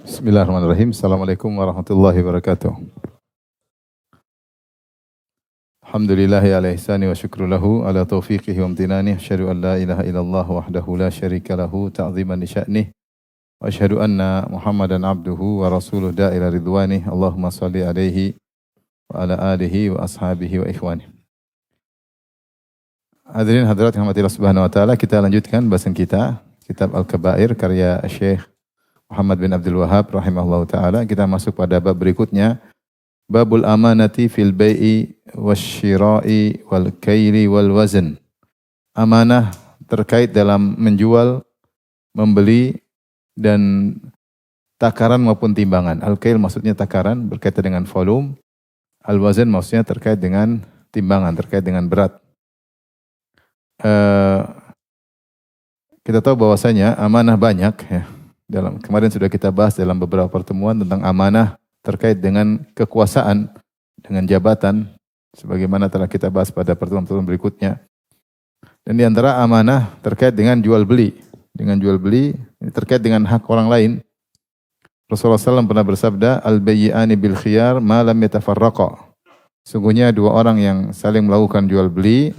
Bismillahirrahmanirrahim. Assalamualaikum warahmatullahi wabarakatuh. Alhamdulillahi ala ihsani wa syukru lahu ala taufiqihi wa amtinani. Asyhadu an la ilaha illallah wahdahu la syarika lahu ta'ziman li sya'nih. Wa asyhadu anna Muhammadan abduhu wa rasuluh da'ila ridwanih. Allahumma salli alaihi wa ala alihi wa ashabihi wa ikhwanih. Hadirin hadirat yang rahmati Allah Subhanahu wa taala, kita lanjutkan bahasan kita, kitab Al-Kabair karya Syekh Muhammad bin Abdul Wahhab rahimahullahu taala. Kita masuk pada bab berikutnya, babul amanati fil bai'i wasyira'i wal kaili wal wazn. Amanah terkait dalam menjual, membeli dan takaran maupun timbangan. Al-kail maksudnya takaran berkaitan dengan volume. Al-wazn maksudnya terkait dengan timbangan, terkait dengan berat. Kita tahu bahwasanya amanah banyak ya. Kemarin sudah kita bahas dalam beberapa pertemuan tentang amanah terkait dengan kekuasaan, dengan jabatan, sebagaimana telah kita bahas pada pertemuan-pertemuan berikutnya. Dan di antara amanah terkait dengan jual beli. Dengan jual beli, ini terkait dengan hak orang lain. Rasulullah SAW pernah bersabda, al-bayyi'ani bil khiyar ma lam yatafarraqa. Sungguhnya dua orang yang saling melakukan jual beli,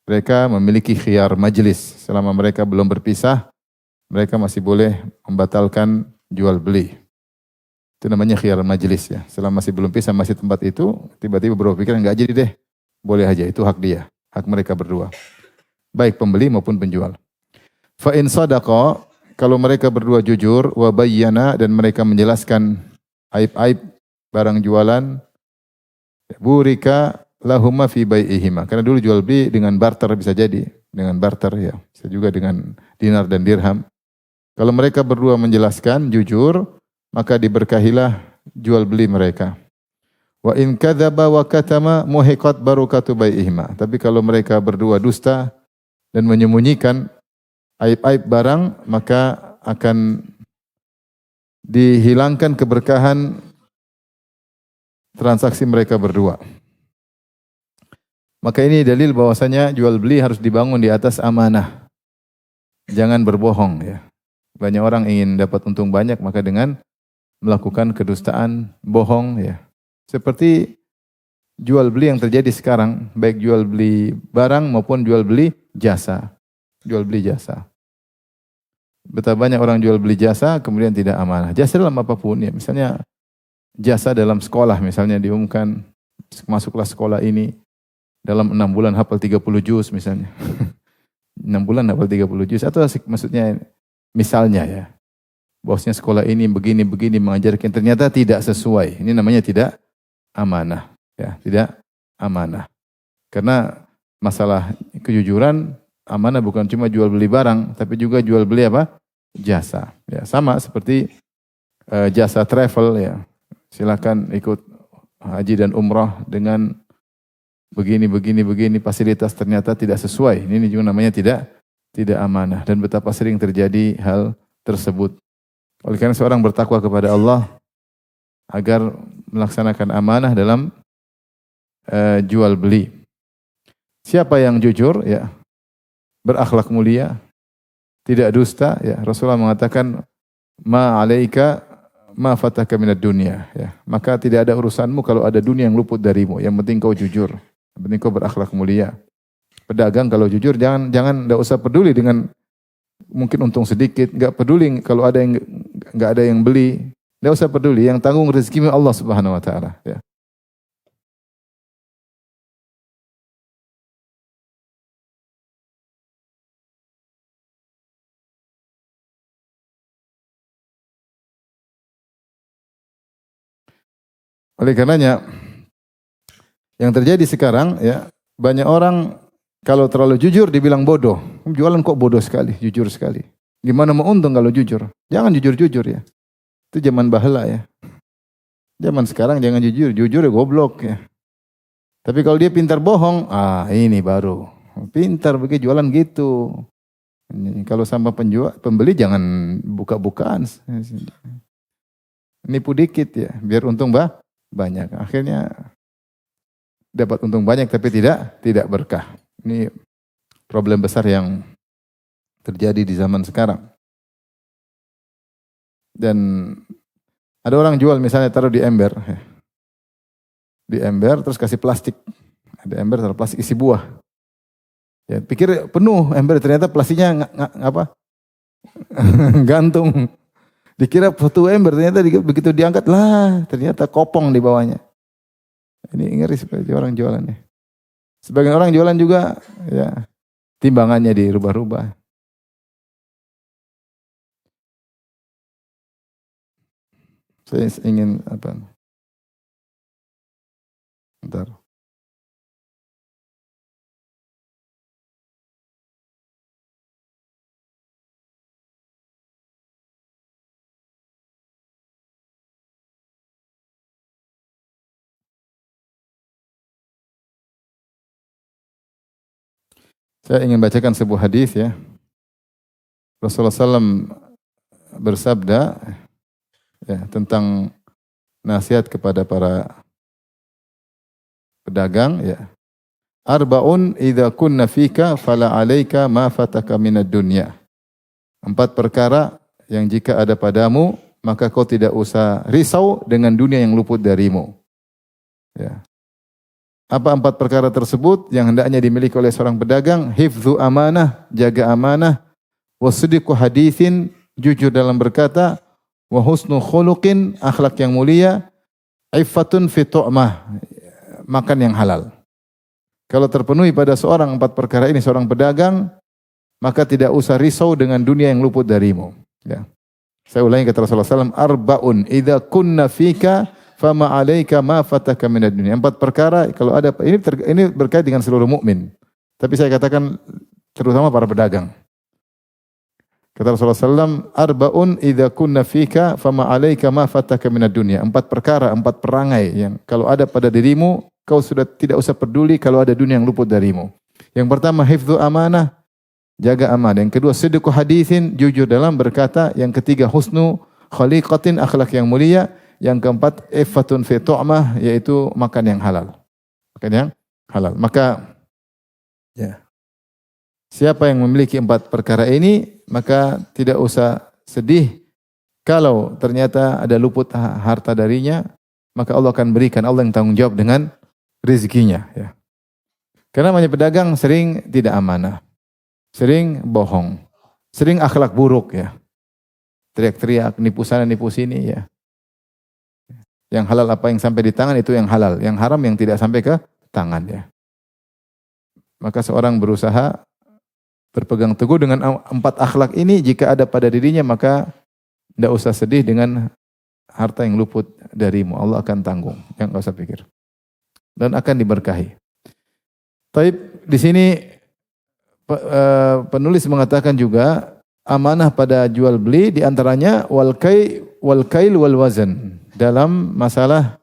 mereka memiliki khiyar majlis. Selama mereka belum berpisah, mereka masih boleh membatalkan jual beli. Itu namanya khiyar majlis ya. Selama masih belum pisah, masih tempat itu, tiba-tiba berpikir enggak jadi deh. Boleh aja, itu hak dia, hak mereka berdua. Baik pembeli maupun penjual. Fa in sadaqa, kalau mereka berdua jujur, wa bayyana, dan mereka menjelaskan aib-aib barang jualan, burika lahumma fi bai'ihima. Karena dulu jual beli dengan barter bisa jadi, dengan barter ya. Bisa juga dengan dinar dan dirham. Kalau mereka berdua menjelaskan jujur, maka diberkahilah jual beli mereka. Wa in kadzaba wa katama muhiqat barakatu bai'ihima. Tapi kalau mereka berdua dusta dan menyembunyikan aib-aib barang, maka akan dihilangkan keberkahan transaksi mereka berdua. Maka ini dalil bahwasanya jual beli harus dibangun di atas amanah. Jangan berbohong ya. Banyak orang ingin dapat untung banyak, maka dengan melakukan kedustaan, bohong ya. Seperti jual beli yang terjadi sekarang, baik jual beli barang maupun jual beli jasa. Jual beli jasa. Betapa banyak orang jual beli jasa kemudian tidak amanah. Jasa dalam apapun ya, misalnya jasa dalam sekolah, misalnya diumumkan masuklah sekolah ini dalam 6 bulan hafal 30 juz misalnya. 6 bulan hafal 30 juz, atau maksudnya misalnya ya, bosnya sekolah ini begini-begini mengajarkan, ternyata tidak sesuai. Ini namanya tidak amanah. Ya, tidak amanah. Karena masalah kejujuran, amanah bukan cuma jual beli barang, tapi juga jual beli apa? Jasa. Ya, sama seperti jasa travel ya. Silakan ikut haji dan umrah dengan begini fasilitas, ternyata tidak sesuai. Ini juga namanya tidak amanah, dan betapa sering terjadi hal tersebut. Oleh karena seorang bertakwa kepada Allah agar melaksanakan amanah dalam jual beli. Siapa yang jujur ya, berakhlak mulia, tidak dusta ya. Rasulullah mengatakan ma alaika ma fataka minad dunya ya. Maka tidak ada urusanmu kalau ada dunia yang luput darimu. Yang penting kau jujur. Yang penting kau berakhlak mulia. Pedagang kalau jujur jangan enggak usah peduli dengan mungkin untung sedikit, enggak peduli kalau ada yang enggak ada yang beli, enggak usah peduli, yang tanggung rezekimu Allah Subhanahu wa taala ya. Oleh karenanya yang terjadi sekarang ya, banyak orang kalau terlalu jujur dibilang bodoh. Jualan kok bodoh sekali, jujur sekali. Gimana mau untung kalau jujur? Jangan jujur-jujur ya. Itu zaman baheula ya. Zaman sekarang jangan jujur, jujur ya goblok ya. Tapi kalau dia pintar bohong, ini baru. Pintar begitu jualan gitu. Kalau sama pembeli jangan buka-bukaan. Nipu dikit ya, biar untung banyak. Akhirnya dapat untung banyak tapi tidak berkah. Ini problem besar yang terjadi di zaman sekarang. Dan Ada orang jual misalnya taruh di ember. Di ember terus kasih plastik. Ada ember taruh plastik isi buah. Ya, pikir penuh ember, ternyata plastiknya apa? Gantung. Dikira satu ember, ternyata begitu diangkat lah, ternyata kopong di bawahnya. Ini ngeri seperti orang jualannya. Sebagian orang jualan juga, ya timbangannya dirubah-rubah. Saya ingin apa? Bentar. Saya ingin bacakan sebuah hadis ya. Rasulullah SAW bersabda ya, tentang nasihat kepada para pedagang ya. Arba'un idza kunna fika fala 'alaika ma fataka minad dunya. 4 perkara yang jika ada padamu maka kau tidak usah risau dengan dunia yang luput darimu. Ya. Apa 4 perkara tersebut yang hendaknya dimiliki oleh seorang pedagang? Hifdzu amanah, jaga amanah, wasidqu haditsin, jujur dalam berkata, wa husnu khuluqin, akhlak yang mulia, iffatun fi tu'mah, makan yang halal. Kalau terpenuhi pada seorang 4 perkara ini, seorang pedagang, maka tidak usah risau dengan dunia yang luput darimu. Ya. Saya ulangi kata Rasulullah SAW, arba'un idza kunna fika fama 'alaika ma fataka minad dunya. 4 perkara kalau ada ini berkait dengan seluruh mukmin. Tapi saya katakan terutama para pedagang. Kata Rasulullah SAW, arba'un idza kunna fika fama 'alaika ma fataka minad dunya. 4 perkara, 4 perangai yang kalau ada pada dirimu, kau sudah tidak usah peduli kalau ada dunia yang luput darimu. Yang pertama, hifdzu amanah, jaga amanah. Yang kedua, sidqu haditsin, jujur dalam berkata. Yang ketiga, husnu khaliqatin, akhlak yang mulia. Yang keempat, iffatun fi tu'mah, yaitu makan yang halal. Makan yang halal. Maka ya, siapa yang memiliki 4 perkara ini, maka tidak usah sedih kalau ternyata ada luput harta darinya, maka Allah akan berikan, Allah yang tanggung jawab dengan rezekinya. Ya. Karena namanya pedagang sering tidak amanah, sering bohong, sering akhlak buruk ya, teriak-teriak, nipu sana nipu sini ya. Yang halal apa yang sampai di tangan itu yang halal, yang haram yang tidak sampai ke tangan ya. Maka seorang berusaha berpegang teguh dengan 4 akhlak ini, jika ada pada dirinya maka tidak usah sedih dengan harta yang luput darimu, Allah akan tanggung, yang enggak usah pikir. Dan akan diberkahi. Tapi di sini penulis mengatakan juga amanah pada jual beli diantaranya wal kail wal wazan, dalam masalah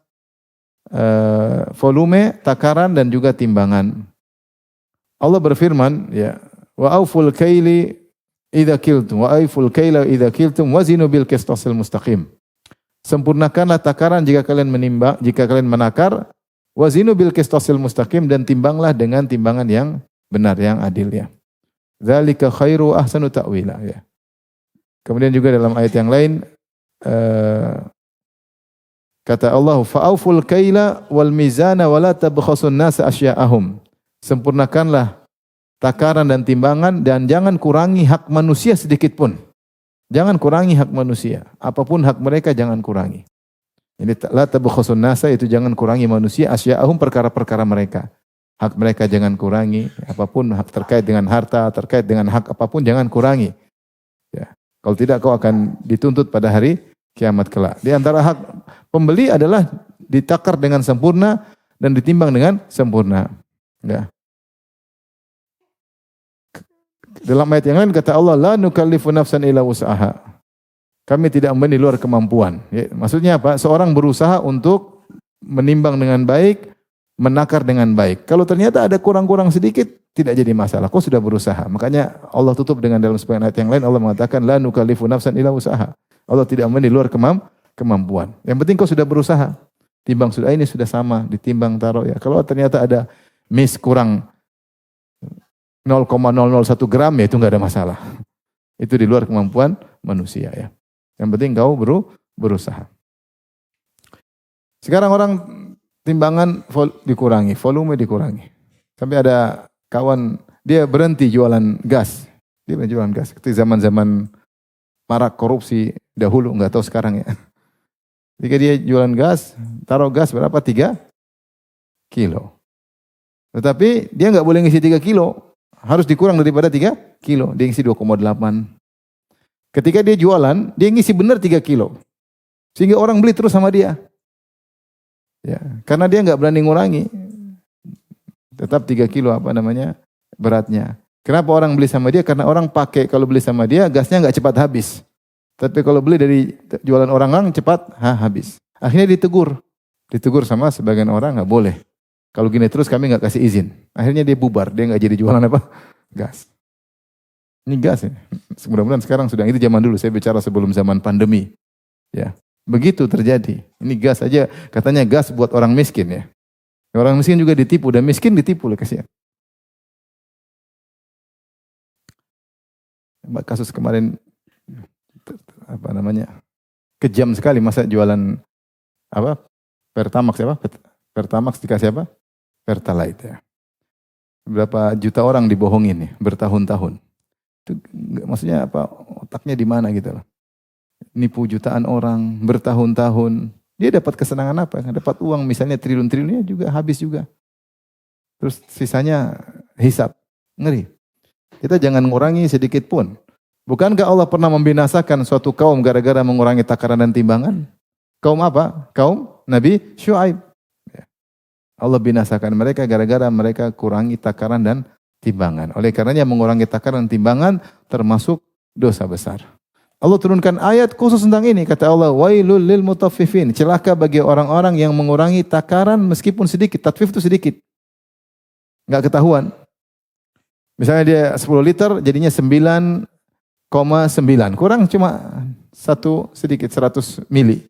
volume, takaran dan juga timbangan. Allah berfirman ya, wa auful kaili idza kiltum wa auful kaila idza kiltum wazinu bil qistasil mustaqim. Sempurnakanlah takaran jika kalian menimbang, jika kalian menakar, wazinu bil qistasil mustaqim, dan timbanglah dengan timbangan yang benar, yang adil ya. Dzalika khairu ahsanu ta'wila ya. Kemudian juga dalam ayat yang lain kata Allah, fa'auful kaila wal mizana wa la tabkhasun nasa asya'ahum. Sempurnakanlah takaran dan timbangan dan jangan kurangi hak manusia sedikit pun. Jangan kurangi hak manusia. Apapun hak mereka jangan kurangi. Ini la tabkhasun nasa, itu jangan kurangi manusia asya'ahum, perkara-perkara mereka. Hak mereka jangan kurangi. Apapun hak terkait dengan harta, terkait dengan hak apapun jangan kurangi. Ya. Kalau tidak kau akan dituntut pada hari kiamat kelak. Di antara hak pembeli adalah ditakar dengan sempurna dan ditimbang dengan sempurna. Ya. Dalam ayat yang lain kata Allah, la nukallifu nafsan illa wus'aha. Kami tidak membebani luar kemampuan. Ya, maksudnya apa? Seorang berusaha untuk menimbang dengan baik, menakar dengan baik. Kalau ternyata ada kurang-kurang sedikit, tidak jadi masalah. Kau sudah berusaha. Makanya Allah tutup dengan dalam sebagian ayat yang lain, Allah mengatakan la nukallifu nafsan illa wus'aha. Allah tidak membebani luar kemampuan. Yang penting kau sudah berusaha. Timbang sudah, ini sudah sama, ditimbang taruh ya. Kalau ternyata ada miss kurang 0,001 gram ya itu enggak ada masalah. Itu di luar kemampuan manusia ya. Yang penting kau berusaha. Sekarang orang timbangan dikurangi, volume dikurangi. Sampai ada kawan dia berhenti jualan gas. Dia jualan gas. Ketika zaman-zaman marak korupsi dahulu, nggak tahu sekarang ya. Ketika dia jualan gas, taruh gas berapa? 3 kilo. Tetapi dia nggak boleh ngisi 3 kilo. Harus dikurang daripada 3 kilo. Dia ngisi 2,8. Ketika dia jualan, dia ngisi benar 3 kilo. Sehingga orang beli terus sama dia. Ya, karena dia nggak berani ngurangi. Tetap 3 kilo beratnya. Kenapa orang beli sama dia? Karena orang pakai kalau beli sama dia gasnya nggak cepat habis. Tapi kalau beli dari jualan orang cepat habis. Akhirnya ditegur sama sebagian orang nggak boleh. Kalau gini terus kami nggak kasih izin. Akhirnya dia bubar, dia nggak jadi jualan gas. Ini gas ya. Mudah-mudahan sekarang sudah, itu zaman dulu. Saya bicara sebelum zaman pandemi. Ya. Begitu terjadi. Ini gas aja, katanya gas buat orang miskin ya. Orang miskin juga ditipu, dan miskin ditipu loh, kasihan. Kasus kemarin kejam sekali, masa jualan Pertamax Pertamax dikasih Pertalite ya. Berapa juta orang dibohongin nih bertahun-tahun. Itu maksudnya otaknya di mana gitu loh. Nipu jutaan orang bertahun-tahun. Dia dapat kesenangan apa? Dapat uang misalnya triliun-triliunnya juga habis juga. Terus sisanya hisap. Ngeri. Kita jangan mengurangi sedikit pun. Bukankah Allah pernah membinasakan suatu kaum gara-gara mengurangi takaran dan timbangan? Kaum apa? Kaum Nabi Syuaib. Allah binasakan mereka gara-gara mereka kurangi takaran dan timbangan. Oleh karenanya mengurangi takaran dan timbangan termasuk dosa besar. Allah turunkan ayat khusus tentang ini. Kata Allah, wailul lil mutaffifin. Celaka bagi orang-orang yang mengurangi takaran meskipun sedikit. Tatfif itu sedikit. Enggak ketahuan. Misalnya dia 10 liter jadinya 9,9. Kurang cuma sedikit 100 mili.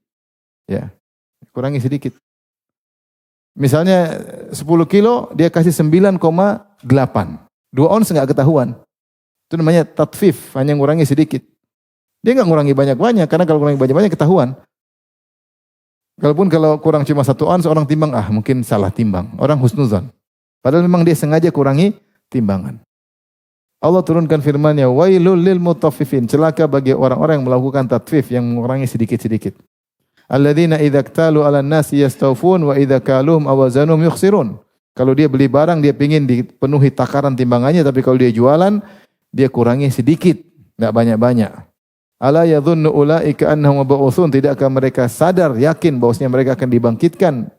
Ya. Kurangi sedikit. Misalnya 10 kilo dia kasih 9,8. 2 ons enggak ketahuan. Itu namanya tatfif, hanya ngurangi sedikit. Dia enggak ngurangi banyak-banyak, karena kalau ngurangi banyak-banyak ketahuan. Kalaupun kalau kurang cuma 1 ons, orang timbang, mungkin salah timbang. Orang husnuzan. Padahal memang dia sengaja kurangi timbangan. Allah turunkan firman-Nya, wailul lil mutaffifin. Celaka bagi orang-orang yang melakukan tatfif, yang mengurangi sedikit-sedikit. Alladzina idza iktalu 'alan nasi yastawfun wa idza kaluhum aw wazanum yukhsirun. Kalau dia beli barang, dia pingin dipenuhi takaran timbangannya, tapi kalau dia jualan, dia kurangi sedikit, enggak banyak-banyak. Ala yadhunnu ulaika annahum mab'utsun. Tidakkah mereka sadar, yakin bahwasanya mereka akan dibangkitkan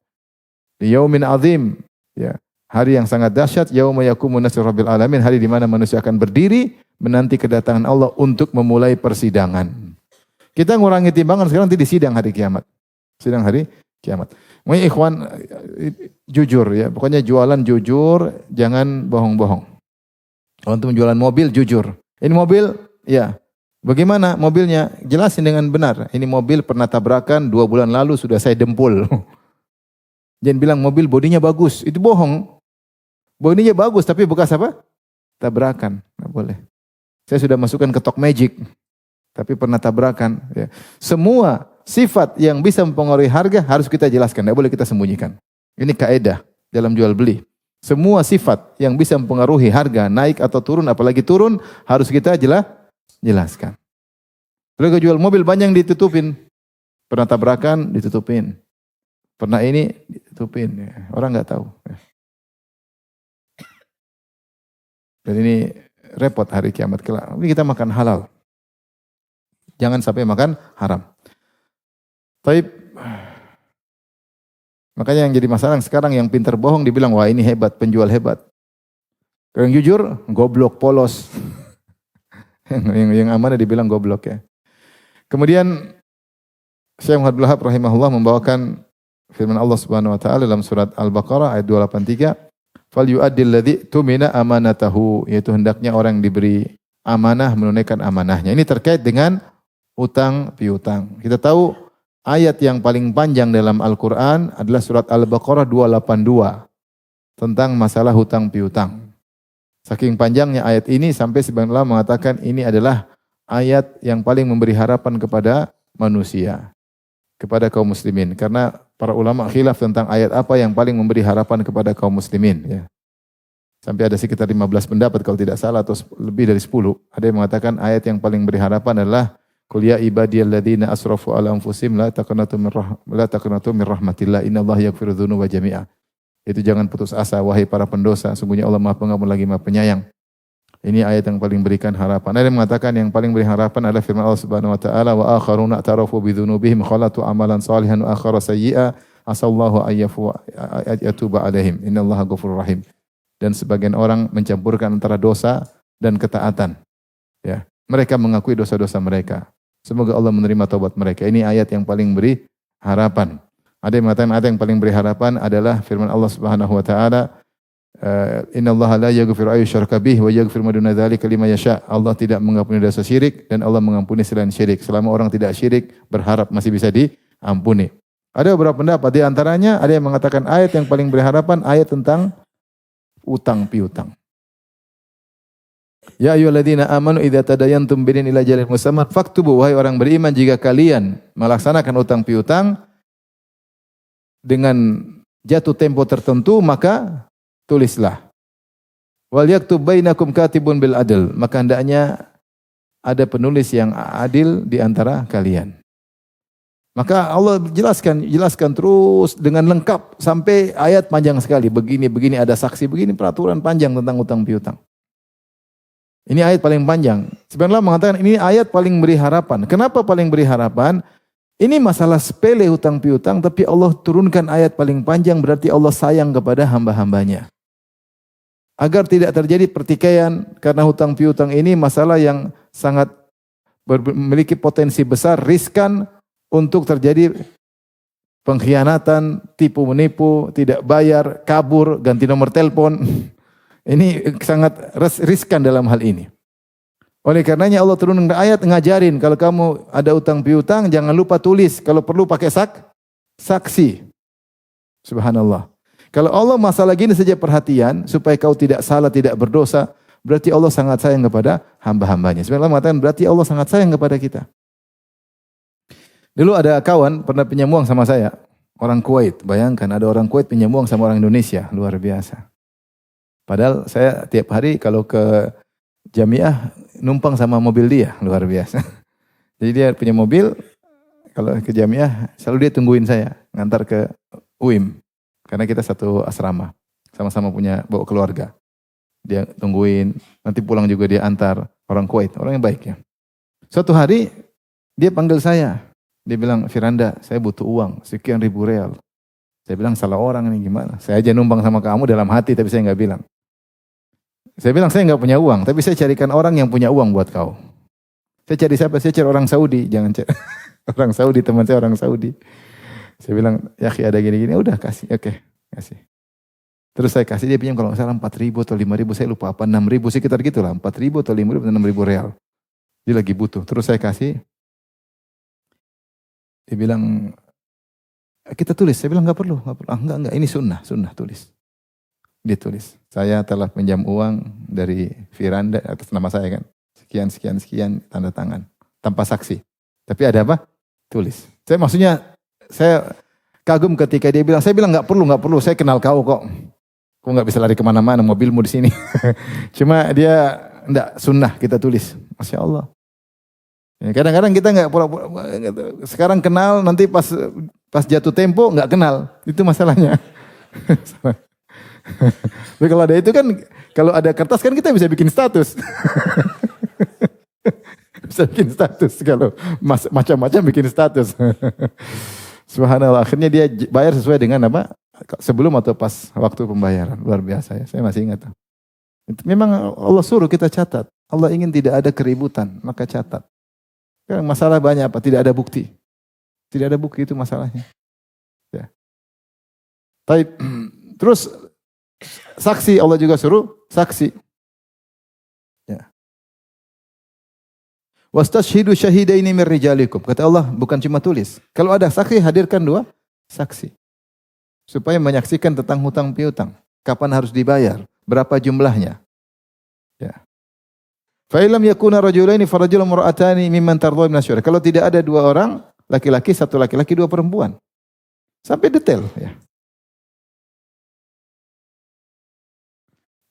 di yaumin azim, ya, hari yang sangat dahsyat, yauma yaqumun nasu rabbil alamin, hari di mana manusia akan berdiri menanti kedatangan Allah untuk memulai persidangan. Kita ngurangi timbangan sekarang, nanti di sidang hari kiamat. Sidang hari kiamat. Makanya ikhwan jujur ya, pokoknya jualan jujur, jangan bohong-bohong. Untuk jualan mobil jujur. Ini mobil, ya. Bagaimana mobilnya? Jelasin dengan benar. Ini mobil pernah tabrakan 2 bulan lalu, sudah saya dempul. Jangan bilang mobil bodinya bagus, itu bohong. Bodinya bagus tapi bekas apa? Tabrakan. Nggak boleh. Saya sudah masukkan ke Tok Magic, tapi pernah tabrakan. Ya. Semua sifat yang bisa mempengaruhi harga harus kita jelaskan, nggak boleh kita sembunyikan. Ini kaidah dalam jual beli. Semua sifat yang bisa mempengaruhi harga, naik atau turun, apalagi turun, harus kita jelaskan. Kalau jual mobil banyak ditutupin. Pernah tabrakan, ditutupin. Pernah ini, ditutupin. Orang nggak tahu. Dan ini repot hari kiamat kelak. Ini kita makan halal. Jangan sampai makan haram. Taib. Makanya yang jadi masalah sekarang, yang pintar bohong dibilang, wah ini hebat, penjual hebat. Yang jujur, goblok, polos. yang amanah dibilang goblok ya. Kemudian Syekh Muhammad Abdul Wahab rahimahullah membawakan firman Allah Subhanahu wa taala dalam surat Al-Baqarah ayat 283, "Fal yu'addil ladzi tumina amanatahu," yaitu hendaknya orang yang diberi amanah menunaikan amanahnya. Ini terkait dengan utang piutang. Kita tahu ayat yang paling panjang dalam Al-Qur'an adalah surat Al-Baqarah 282 tentang masalah hutang piutang. Saking panjangnya ayat ini sampai sebagian ulama mengatakan ini adalah ayat yang paling memberi harapan kepada manusia, kepada kaum muslimin. Karena para ulama khilaf tentang ayat apa yang paling memberi harapan kepada kaum muslimin. Ya. Sampai ada sekitar 15 pendapat kalau tidak salah atau lebih dari 10. Ada yang mengatakan ayat yang paling memberi harapan adalah Qul ya ibadiyalladzina asrafu ala anfusihim la taqnatu min rahmatillah innallaha yaghfiru dzunuba jami'a. Itu jangan putus asa wahai para pendosa, sungguhnya Allah Maha Pengampun lagi Maha Penyayang. Ini ayat yang paling berikan harapan. Ada yang mengatakan yang paling beri harapan adalah firman Allah Subhanahu wa taala wa akharuna tarafu bi dzunubihim khalatu amalan salihan wa akhara sayyi'a asallahu ayyatuba alaihim innallaha ghafurur rahim. Dan sebagian orang mencampurkan antara dosa dan ketaatan. Ya, mereka mengakui dosa-dosa mereka. Semoga Allah menerima taubat mereka. Ini ayat yang paling beri harapan. Ada yang mengatakan ayat yang paling beri harapan adalah firman Allah Subhanahu wa taala, innallaha la yaghfiru ayyushraka bihi wa yaghfiru ma duna dzalika liman yasha. Allah tidak mengampuni dosa syirik dan Allah mengampuni selain syirik. Selama orang tidak syirik, berharap masih bisa diampuni. Ada beberapa pendapat, di antaranya ada yang mengatakan ayat yang paling beri harapan ayat tentang utang piutang. Ya ayyuhalladzina amanu idza tadayantum bidin ila ajalin musamman faktubu, wahai orang beriman, jika kalian melaksanakan utang piutang dengan jatuh tempo tertentu maka tulislah. Wal yaktub bainakum katibun bil adl, maka hendaknya ada penulis yang adil di antara kalian. Maka Allah jelaskan terus dengan lengkap sampai ayat panjang sekali. Begini ada saksi, begini peraturan panjang tentang utang piutang. Ini ayat paling panjang. Sebenarnya mengatakan ini ayat paling beri harapan. Kenapa paling beri harapan? Ini masalah sepele hutang piutang, tapi Allah turunkan ayat paling panjang, berarti Allah sayang kepada hamba-hambanya. Agar tidak terjadi pertikaian, karena hutang piutang ini masalah yang sangat memiliki potensi besar, riskan untuk terjadi pengkhianatan, tipu menipu, tidak bayar, kabur, ganti nomor telepon. Ini sangat riskan dalam hal ini. Oleh karenanya Allah turunkan ayat ngajarin kalau kamu ada utang piutang jangan lupa tulis, kalau perlu pakai saksi. Subhanallah. Kalau Allah masalah gini saja perhatian supaya kau tidak salah, tidak berdosa, berarti Allah sangat sayang kepada hamba-hambanya. Sebenarnya mengatakan berarti Allah sangat sayang kepada kita. Dulu ada kawan pernah pinjam uang sama saya, orang Kuwait. Bayangkan ada orang Kuwait pinjam uang sama orang Indonesia, luar biasa. Padahal saya tiap hari kalau ke Jamiah numpang sama mobil dia, luar biasa. Jadi dia punya mobil, kalau ke Jamiah selalu dia tungguin saya, ngantar ke UIM. Karena kita satu asrama, sama-sama punya bawa keluarga. Dia tungguin, nanti pulang juga dia antar, orang Kuwait, orang yang baik ya. Suatu hari dia panggil saya, dia bilang, Firanda, saya butuh uang, sekian ribu real. Saya bilang, salah orang ini gimana? Saya aja numpang sama kamu dalam hati, tapi saya nggak bilang. Saya bilang saya nggak punya uang, tapi saya carikan orang yang punya uang buat kau. Saya cari siapa? Saya cari orang Saudi, jangan cari orang Saudi, teman saya orang Saudi. Saya bilang, ya ada gini-gini, udah kasih, oke, kasih. Terus saya kasih dia pinjam kalau nggak salah 4.000 atau 5.000, saya lupa apa, 6.000 sekitar gitulah, 4.000 atau 5.000 atau 6.000 real. Dia lagi butuh, terus saya kasih. Dia bilang, kita tulis. Saya bilang nggak perlu. Enggak, ini sunnah tulis. Dia tulis, saya telah pinjam uang dari Firanda atas nama saya kan. Sekian, tanda tangan. Tanpa saksi. Tapi ada apa? Tulis. Saya kagum ketika dia bilang, saya bilang nggak perlu, saya kenal kau kok. Kau nggak bisa lari kemana-mana, mobilmu di sini. Cuma dia, enggak, sunnah kita tulis. Masya Allah. Ya, kadang-kadang kita nggak pura-pura, sekarang kenal, nanti pas jatuh tempo nggak kenal. Itu masalahnya. Tapi kalau ada itu kan, kalau ada kertas kan kita bisa bikin status. Bisa bikin status kalau macam-macam bikin status. Subhanallah, akhirnya dia bayar sesuai dengan apa? Sebelum atau pas waktu pembayaran. Luar biasa ya, saya masih ingat. Memang Allah suruh kita catat. Allah ingin tidak ada keributan, maka catat. Masalah banyak apa? Tidak ada bukti. Tidak ada bukti itu masalahnya. Ya. Tapi terus saksi, Allah juga suruh saksi. Ya. Wastashhidu syahidaini min rijalikum. Kata Allah, bukan cuma tulis. Kalau ada saksi, hadirkan 2 saksi. Supaya menyaksikan tentang hutang piutang. Kapan harus dibayar? Berapa jumlahnya? Ya. Fa illam yakuna rajulaini farajulun mar'atani mimman tardhaw min asyura. Kalau tidak ada 2 orang, laki-laki, 1 laki-laki, 2 perempuan. Sampai detail ya.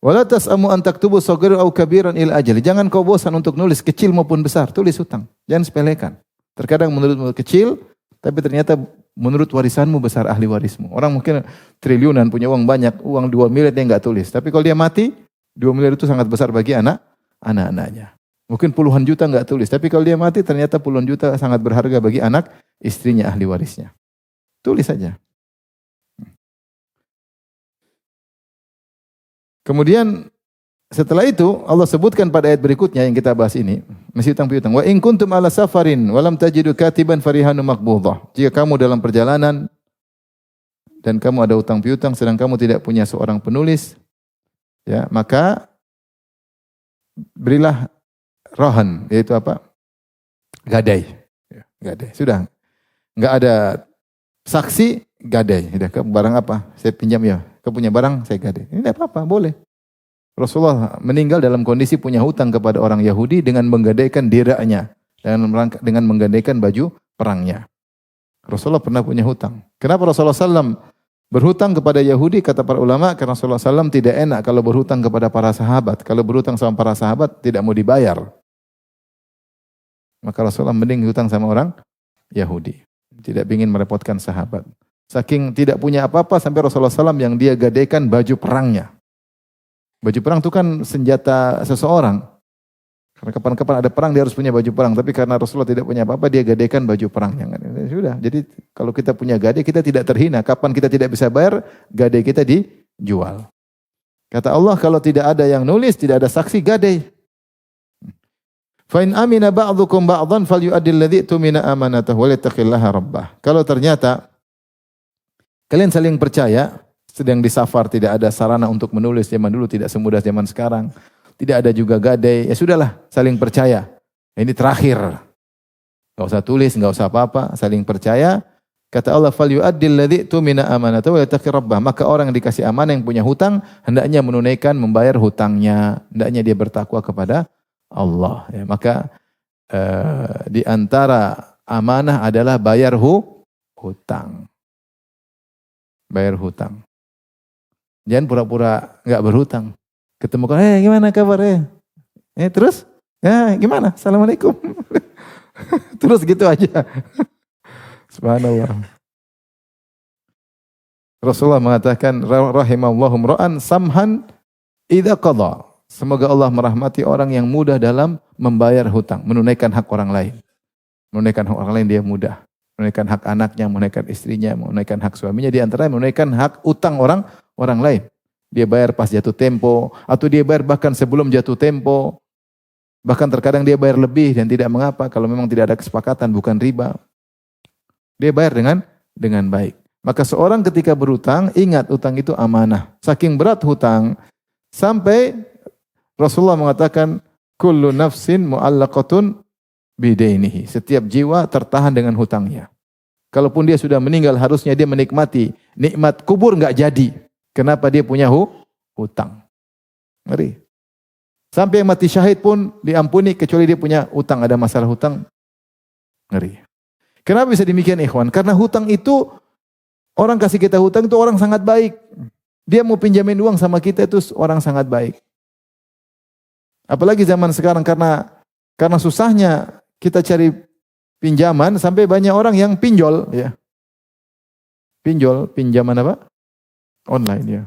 Wala tas'amu an taktubu saghiran aw kabiran ila ajali. Jangan kau bosan untuk nulis kecil maupun besar, tulis hutang. Jangan sepelekan. Terkadang menurutmu kecil, tapi ternyata menurut warisanmu besar, ahli warismu. Orang mungkin triliunan, punya uang banyak, uang 2 miliar dia enggak tulis. Tapi kalau dia mati, 2 miliar itu sangat besar bagi anak-anaknya. Mungkin puluhan juta enggak tulis. Tapi kalau dia mati, ternyata puluhan juta sangat berharga bagi anak istrinya, ahli warisnya. Tulis saja. Kemudian setelah itu Allah sebutkan pada ayat berikutnya yang kita bahas ini, masih hutang piutang. Wa in kuntum ala safarin wa lam tajidu katiban farihanu maqbudah. Jika kamu dalam perjalanan dan kamu ada hutang piutang sedang kamu tidak punya seorang penulis, ya, maka berilah rahan, yaitu apa? Gadai. Ya, gadai. Sudah. Enggak ada saksi, gadai. Sudah, barang apa? Saya pinjam ya. Kau punya barang, saya gadai. Ini tidak apa-apa, boleh. Rasulullah meninggal dalam kondisi punya hutang kepada orang Yahudi dengan menggadaikan diraknya. Dengan menggadaikan baju perangnya. Rasulullah pernah punya hutang. Kenapa Rasulullah SAW berhutang kepada Yahudi? Kata para ulama, karena Rasulullah SAW tidak enak kalau berhutang kepada para sahabat. Kalau berhutang sama para sahabat, tidak mau dibayar. Maka Rasulullah mending hutang sama orang Yahudi. Tidak ingin merepotkan sahabat. Saking tidak punya apa-apa sampai Rasulullah SAW yang dia gadaikan baju perangnya. Baju perang itu kan senjata seseorang. Karena kapan-kapan ada perang dia harus punya baju perang. Tapi karena Rasulullah tidak punya apa-apa dia gadaikan baju perangnya. Sudah. Jadi kalau kita punya gadai kita tidak terhina. Kapan kita tidak bisa bayar, gadai kita dijual. Kata Allah kalau tidak ada yang nulis, tidak ada saksi, gadai. Fa in amina ba'dukum ba'dhan falyu'addil ladzi tumina amanatahu wa littaqillaha rabbah. Kalau ternyata kalian saling percaya, sedang di safar tidak ada sarana untuk menulis zaman dulu tidak semudah zaman sekarang. Tidak ada juga gadai. Ya sudahlah, saling percaya. Ini terakhir. Enggak usah tulis, enggak usah apa-apa, saling percaya. Kata Allah, "Falyu'addil ladzi tumina amanatahu wa yattaqi rabbah." Maka orang yang dikasih amanah yang punya hutang hendaknya menunaikan membayar hutangnya, hendaknya dia bertakwa kepada Allah. Ya, maka di antara amanah adalah bayar hutang. Bayar hutang. Jangan pura-pura enggak berhutang. Ketemu kan, gimana kabarnya? Terus? Gimana? Assalamualaikum. Terus gitu aja. Subhanallah. Rasulullah mengatakan, rahimahullahu ra'an samhan idza qada. Semoga Allah merahmati orang yang mudah dalam membayar hutang, menunaikan hak orang lain. Menunaikan hak orang lain dia mudah. Menunaikan hak anaknya, menunaikan istrinya, menunaikan hak suaminya, di antaranya menunaikan hak utang orang lain. Dia bayar pas jatuh tempo, atau dia bayar bahkan sebelum jatuh tempo. Bahkan terkadang dia bayar lebih dan tidak mengapa kalau memang tidak ada kesepakatan, bukan riba. Dia bayar dengan baik. Maka seorang ketika berhutang, ingat hutang itu amanah. Saking berat hutang, sampai Rasulullah mengatakan, kullu nafsin mu'allaqatun bidainihi. Setiap jiwa tertahan dengan hutangnya. Kalaupun dia sudah meninggal, harusnya dia menikmati nikmat kubur, enggak jadi. Kenapa dia punya hutang? Ngeri. Sampai yang mati syahid pun diampuni kecuali dia punya hutang, ada masalah hutang. Ngeri. Kenapa bisa demikian ikhwan? Karena hutang itu, orang kasih kita hutang itu orang sangat baik. Dia mau pinjamin uang sama kita itu orang sangat baik. Apalagi zaman sekarang karena susahnya kita cari pinjaman sampai banyak orang yang pinjol, ya. Pinjaman apa? Online, ya.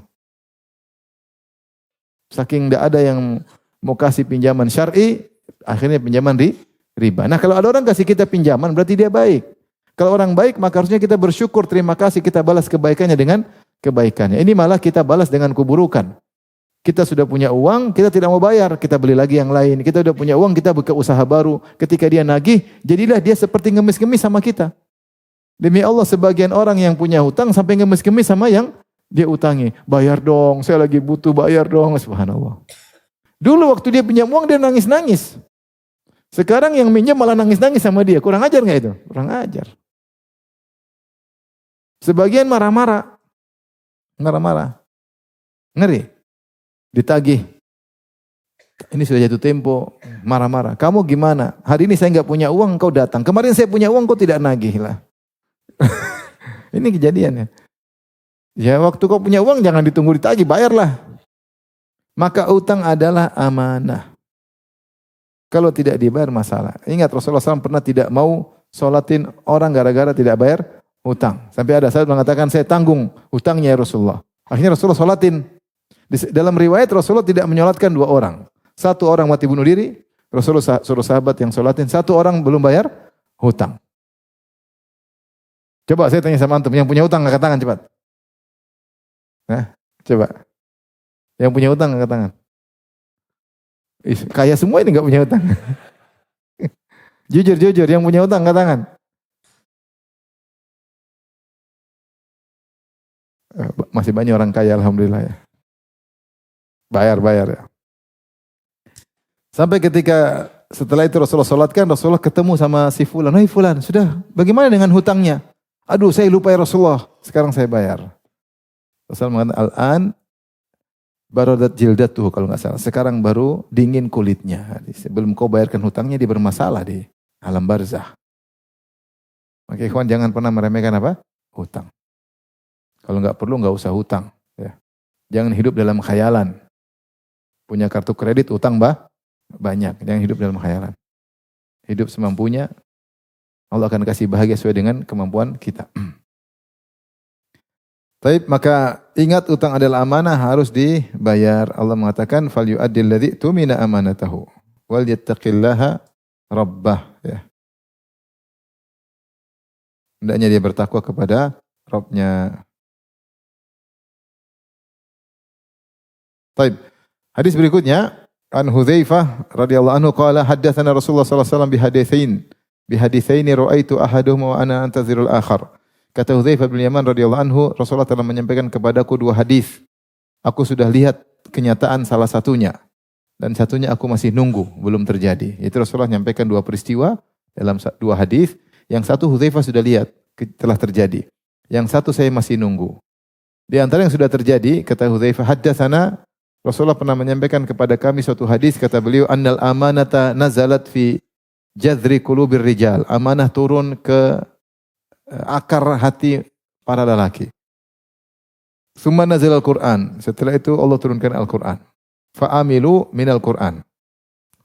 Saking tidak ada yang mau kasih pinjaman syar'i, akhirnya pinjaman riba. Nah, kalau ada orang kasih kita pinjaman berarti dia baik. Kalau orang baik maka harusnya kita bersyukur, terima kasih, kita balas kebaikannya dengan kebaikannya. Ini malah kita balas dengan keburukan. Kita sudah punya uang, kita tidak mau bayar, kita beli lagi yang lain. Kita sudah punya uang, kita buka usaha baru. Ketika dia nagih, jadilah dia seperti ngemis-ngemis sama kita. Demi Allah, sebagian orang yang punya hutang sampai ngemis-ngemis sama yang dia utangi. Bayar dong, saya lagi butuh, bayar dong. Subhanallah. Dulu waktu dia punya uang, dia nangis-nangis. Sekarang yang minjem malah nangis-nangis sama dia. Kurang ajar nggak itu? Kurang ajar. Sebagian marah-marah. Marah-marah. Ngeri. Ditagih. Ini sudah jatuh tempo, marah-marah. Kamu gimana? Hari ini saya enggak punya uang, engkau datang. Kemarin saya punya uang, kau tidak nagih lah. Ini kejadiannya. Ya waktu kau punya uang jangan ditunggu ditagih, bayarlah. Maka utang adalah amanah. Kalau tidak dibayar masalah. Ingat Rasulullah SAW pernah tidak mau sholatin orang gara-gara tidak bayar hutang. Sampai ada sahabat mengatakan saya tanggung hutangnya ya Rasulullah. Akhirnya Rasulullah sholatin. Dalam riwayat Rasulullah tidak menyolatkan 2 orang. 1 orang mati bunuh diri. Rasulullah suruh sahabat yang sholatin. 1 orang belum bayar hutang. Coba saya tanya sama antum. Yang punya hutang angkat tangan cepat. Nah, coba. Yang punya hutang angkat tangan. Kaya semua ini enggak punya hutang. Jujur, yang punya hutang angkat tangan. Masih banyak orang kaya alhamdulillah ya. Bayar ya. Sampai ketika setelah itu Rasulullah salatkan, Rasulullah ketemu sama si fulan. "Hai fulan, sudah bagaimana dengan hutangnya?" "Aduh, saya lupa ya Rasulullah. Sekarang saya bayar." Rasulullah mengatakan, "Al-an baradat jildatuhu," kalau enggak salah. Sekarang baru dingin kulitnya. Sebelum kau bayarkan hutangnya dia bermasalah di alam barzah. Maka ikhwan jangan pernah meremehkan apa? Hutang. Kalau enggak perlu enggak usah hutang, ya. Jangan hidup dalam khayalan. Punya kartu kredit utang banyak, jangan hidup dalam khayalan. Hidup semampunya. Allah akan kasih bahagia sesuai dengan kemampuan kita. Baik, maka ingat utang adalah amanah harus dibayar. Allah mengatakan fal yu'addil ladzi tumina amanatahu wal yattaqillaha rabbah, ya. Hendaknya dia bertakwa kepada Rabb-nya. Baik. Hadis berikutnya an Hudzaifah radhiyallahu anhu qala haddatsana Rasulullah sallallahu alaihi wasallam bihaditsaini ra'aitu ahaduhuma wa ana antazirul akhar. Kata Hudzaifah bin Yaman radhiyallahu anhu, Rasulullah telah menyampaikan kepadaku 2 hadis. Aku sudah lihat kenyataan salah satunya dan satunya aku masih nunggu, belum terjadi. Itu Rasulullah menyampaikan 2 peristiwa dalam 2 hadis. Yang satu Hudzaifah sudah lihat telah terjadi. Yang satu saya masih nunggu. Di antara yang sudah terjadi, kata Hudzaifah, haddatsana Rasulullah pernah menyampaikan kepada kami suatu hadis, kata beliau, annal amanata nazalat fi jadri qulubir rijal. Amanah turun ke akar hati para lelaki. Summa nazal al-Qur'an. Setelah itu Allah turunkan Al-Qur'an. Fa'amilu minal Qur'an.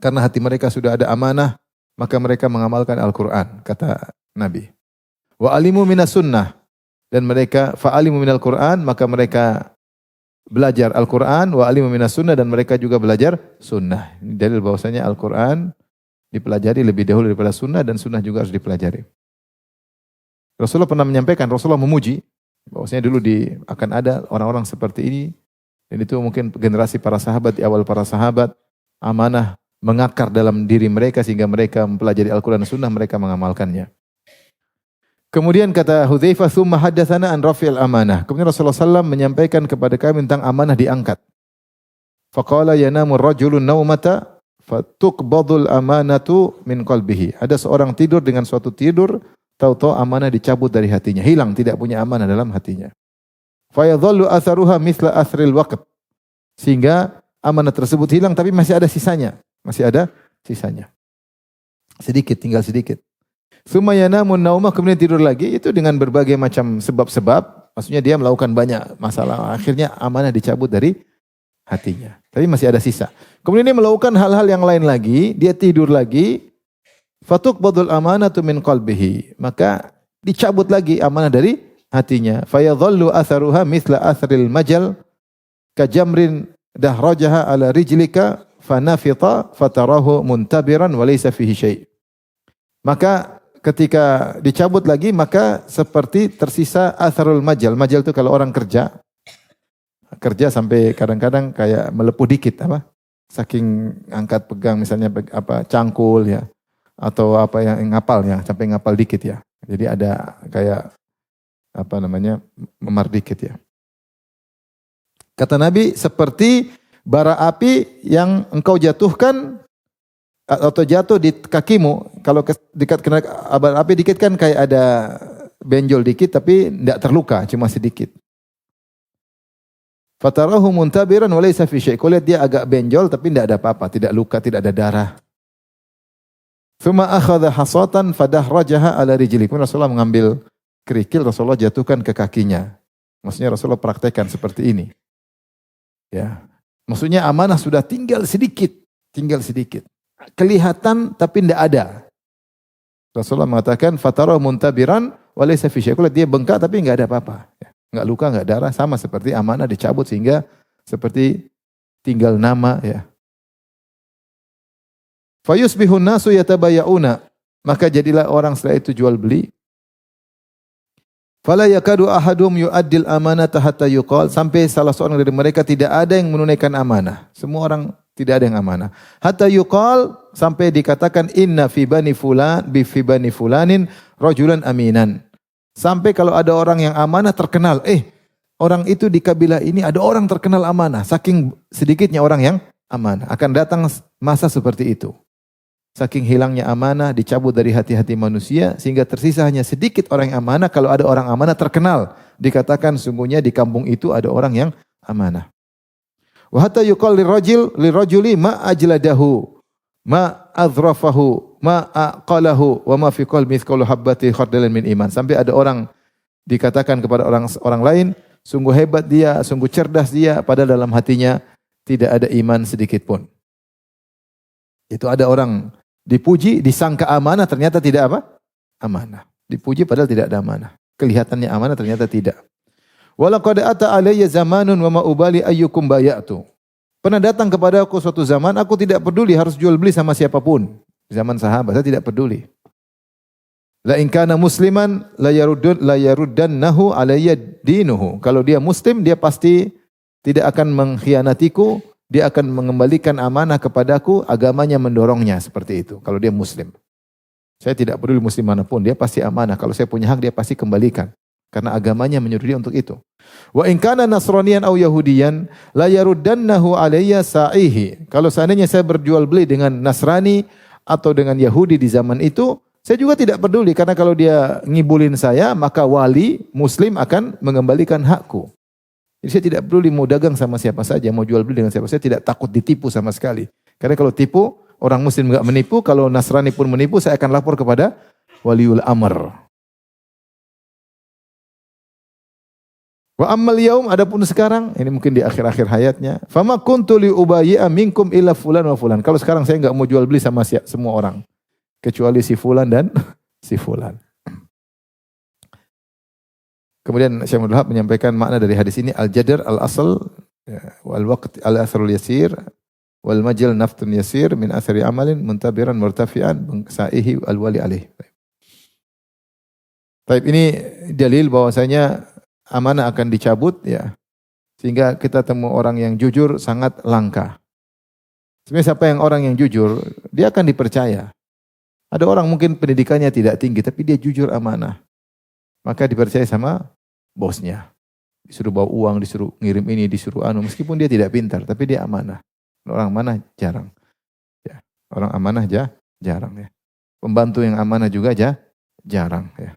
Karena hati mereka sudah ada amanah, maka mereka mengamalkan Al-Qur'an, kata Nabi. Wa alimu minas sunnah. Dan mereka fa'alimu minal Qur'an, maka mereka belajar Al-Quran, wa alimu minas sunnah, dan mereka juga belajar sunnah. Ini dalil bahwasanya Al-Quran dipelajari lebih dahulu daripada sunnah, dan sunnah juga harus dipelajari. Rasulullah pernah menyampaikan, Rasulullah memuji bahwasanya dulu akan ada orang-orang seperti ini, dan itu mungkin generasi para sahabat, di awal para sahabat, amanah mengakar dalam diri mereka sehingga mereka mempelajari Al-Quran dan sunnah, mereka mengamalkannya. Kemudian kata Hudzaifah, "Tsumma haddatsana an raf'il amanah." Kemudian Rasulullah SAW menyampaikan kepada kami tentang amanah diangkat. Faqala yanamu rajulun naumata fatuqbadul amanatu min qalbihi. Ada seorang tidur dengan suatu tidur, tahu-tahu amanah dicabut dari hatinya, hilang, tidak punya amanah dalam hatinya. Fa yadhallu atharuha mithla athril waqt. Sehingga amanah tersebut hilang tapi masih ada sisanya. Sedikit, tinggal sedikit. Tsumma yanamun naumah, kemudian tidur lagi, itu dengan berbagai macam sebab-sebab, maksudnya dia melakukan banyak masalah, akhirnya amanah dicabut dari hatinya. Tapi masih ada sisa. Kemudian dia melakukan hal-hal yang lain lagi, dia tidur lagi, fatuqbadul amanatu min qalbihi, maka dicabut lagi amanah dari hatinya. Fayadhallu atharuha mithla athril majal kajamrin dahrajaha ala rijlika fanafita fatarahu muntabiran wa laysa fihi syai'. Maka ketika dicabut lagi, maka seperti tersisa atharul majal. Majal itu kalau orang kerja sampai kadang-kadang kayak melepuh dikit, saking angkat pegang misalnya cangkul ya, atau apa yang ngapal ya, sampai ngapal dikit ya. Jadi ada kayak memar dikit ya. Kata Nabi, seperti bara api yang engkau jatuhkan atau jatuh di kakimu. Kalau dekat kena api dikit kan kayak ada benjol dikit, tapi tidak terluka, cuma sedikit. Fatarahu muntabiran wa laysa fi syai'. Kau lihat dia agak benjol tapi tidak ada apa-apa, tidak luka, tidak ada darah. Tsumma akhadha hasatan fadahrajaha ala rijli. Kemudian Rasulullah mengambil kerikil Rasulullah jatuhkan ke kakinya. Maksudnya Rasulullah praktekkan seperti ini. Ya. Maksudnya amanah sudah tinggal sedikit. Kelihatan tapi tidak ada. Rasulullah mengatakan fatara muntabiran wa laysa fi syai'. Dia bengkak tapi enggak ada apa-apa. Enggak luka, enggak darah, sama seperti amanah dicabut sehingga seperti tinggal nama ya. Fayusbihun nasu yatabayauna. Maka jadilah orang setelah itu jual beli. Fala yakadu ahadum yu'addil amanata hatta yuqal, sampai salah seorang dari mereka tidak ada yang menunaikan amanah. Semua orang tidak ada yang amanah. Hatta yuqal, sampai dikatakan inna fi bani fulanin rajulan aminan. Sampai kalau ada orang yang amanah terkenal, orang itu di kabilah ini ada orang terkenal amanah. Saking sedikitnya orang yang amanah. Akan datang masa seperti itu. Saking hilangnya amanah dicabut dari hati-hati manusia sehingga tersisa hanya sedikit orang yang amanah. Kalau ada orang amanah terkenal, dikatakan sungguhnya di kampung itu ada orang yang amanah. Wa hatta yuqal lirajuli ma ajladahu ma azrafahu ma aqalahu wa ma fi qalbi mithqalu habbati khardalin min iman. Sampai ada orang dikatakan kepada orang lain, sungguh hebat dia, sungguh cerdas dia, padahal dalam hatinya tidak ada iman sedikit pun. Itu ada orang dipuji, disangka amanah, ternyata tidak apa? Amanah. Dipuji padahal tidak ada amanah. Kelihatannya amanah, ternyata tidak. Walaqad ata alayya zamanun wa ma ubali ayyukum bayatu. Pernah datang kepada aku suatu zaman, aku tidak peduli harus jual beli sama siapapun. Zaman sahabat, saya tidak peduli. La in kana musliman la yaruddannahu alayya dinuhu. Kalau dia muslim, dia pasti tidak akan mengkhianatiku. Dia akan mengembalikan amanah kepadaku, agamanya mendorongnya seperti itu. Kalau dia muslim. Saya tidak peduli muslim manapun, dia pasti amanah. Kalau saya punya hak, dia pasti kembalikan. Karena agamanya menyuruh dia untuk itu. Wa in kana nasraniyan aw yahudiyan la yaruddannahu alayya sa'ihi. Kalau seandainya saya berjual beli dengan Nasrani atau dengan Yahudi di zaman itu, saya juga tidak peduli. Karena kalau dia ngibulin saya, maka wali muslim akan mengembalikan hakku. Jadi saya tidak peduli mau dagang sama siapa saja, mau jual beli dengan siapa saja, tidak takut ditipu sama sekali. Karena kalau tipu, orang muslim enggak menipu, kalau Nasrani pun menipu, saya akan lapor kepada waliul amr. Wa ammal yaum, adapun sekarang, ini mungkin di akhir-akhir hayatnya, fama kuntu li ubayyi'a minkum illa fulan wa fulan. Kalau sekarang saya enggak mau jual beli sama semua orang, kecuali si fulan dan si fulan. Kemudian Syekh Abdul Wahab menyampaikan makna dari hadis ini, al-jadr al-asl wal waqt al-atharul yasir wal majal naftun yasir min athari amalin muntabiran murtafi'an sa'ihi al-wali alaih. Baik, ini dalil bahwasanya amanah akan dicabut ya. Sehingga kita temu orang yang jujur sangat langka. Sebenarnya siapa yang orang yang jujur, dia akan dipercaya. Ada orang mungkin pendidikannya tidak tinggi tapi dia jujur amanah. Maka dipercaya sama bosnya. Disuruh bawa uang, disuruh ngirim ini, disuruh anu. Meskipun dia tidak pintar, tapi dia amanah. Orang amanah jarang. Ya. Orang amanah jarang ya. Pembantu yang amanah juga jarang ya.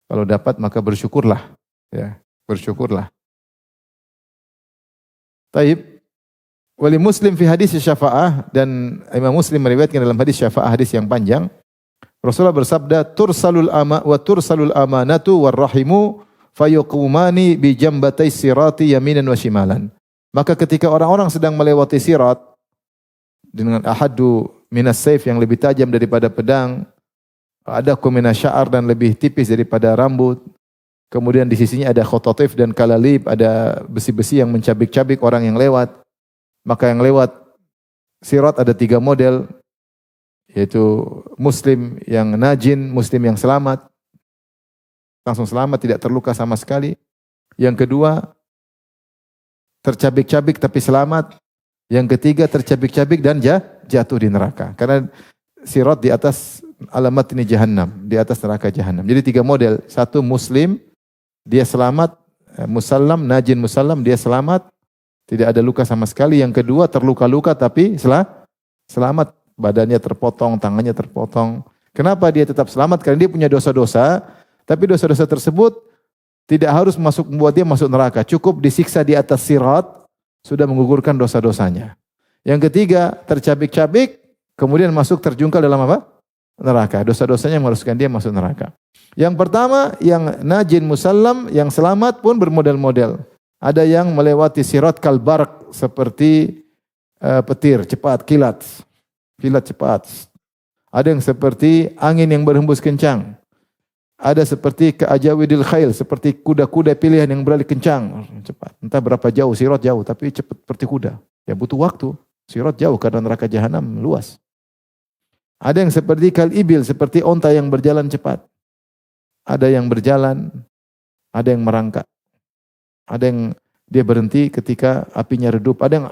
Kalau dapat maka bersyukurlah. Ya, bersyukurlah. Taib. Wali Muslim fi hadis syafa'ah, dan Imam Muslim meriwayatkan dalam hadis syafa'ah, hadis yang panjang. Rasulullah bersabda, tursalul amanatu warrahimu fayuqumani bi jambatai sirati yaminan wa shimalan. Maka ketika orang-orang sedang melewati sirat dengan ahadu minas saif, yang lebih tajam daripada pedang, ada minas sya'ar, dan lebih tipis daripada rambut. Kemudian di sisinya ada khototif dan kalalib, ada besi-besi yang mencabik-cabik orang yang lewat. Maka yang lewat sirat ada 3 model, yaitu muslim yang najin, muslim yang selamat, langsung selamat, tidak terluka sama sekali. Yang kedua, tercabik-cabik tapi selamat. Yang ketiga, tercabik-cabik dan jatuh di neraka. Karena sirat di atas alamat ini jahannam, di atas neraka jahannam. Jadi 3 model. Satu muslim, dia selamat, musallam, najin musallam, dia selamat, tidak ada luka sama sekali. Yang kedua, terluka-luka tapi selamat. Badannya terpotong, tangannya terpotong. Kenapa dia tetap selamat? Karena dia punya dosa-dosa, tapi dosa-dosa tersebut tidak harus membuat dia masuk neraka. Cukup disiksa di atas sirat, sudah menggugurkan dosa-dosanya. Yang ketiga, tercabik-cabik, kemudian masuk terjungkal dalam apa? neraka. Dosa-dosanya mengharuskan dia masuk neraka. Yang pertama, yang najin musallam, yang selamat pun bermodel-model. Ada yang melewati sirat kalbarq, seperti petir, cepat, kilat cepat. Ada yang seperti angin yang berhembus kencang. Ada seperti keajawidil khail, seperti kuda-kuda pilihan yang berlari kencang, cepat. Entah berapa jauh, sirat jauh, tapi cepat seperti kuda. Ya butuh waktu. Sirat jauh karena neraka jahanam luas. Ada yang seperti kal ibil, seperti onta yang berjalan cepat. Ada yang berjalan, ada yang merangkak. Ada yang dia berhenti ketika apinya redup. Ada yang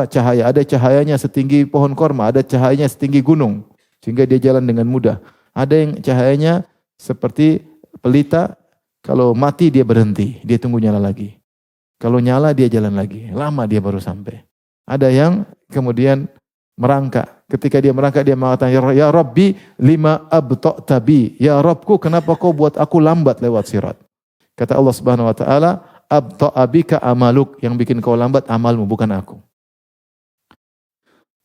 cahaya, ada cahayanya setinggi pohon korma, ada cahayanya setinggi gunung sehingga dia jalan dengan mudah. Ada yang cahayanya seperti pelita, kalau mati dia berhenti, dia tunggu nyala lagi. Kalau nyala dia jalan lagi, lama dia baru sampai. Ada yang kemudian merangkak. Ketika dia merangkak dia mengatakan, ya Rabbi lima abta'ta bi. Ya Rabbku, kenapa kau buat aku lambat lewat sirat? Kata Allah Subhanahu wa taala, abta'a bika amaluk, yang bikin kau lambat amalmu, bukan aku.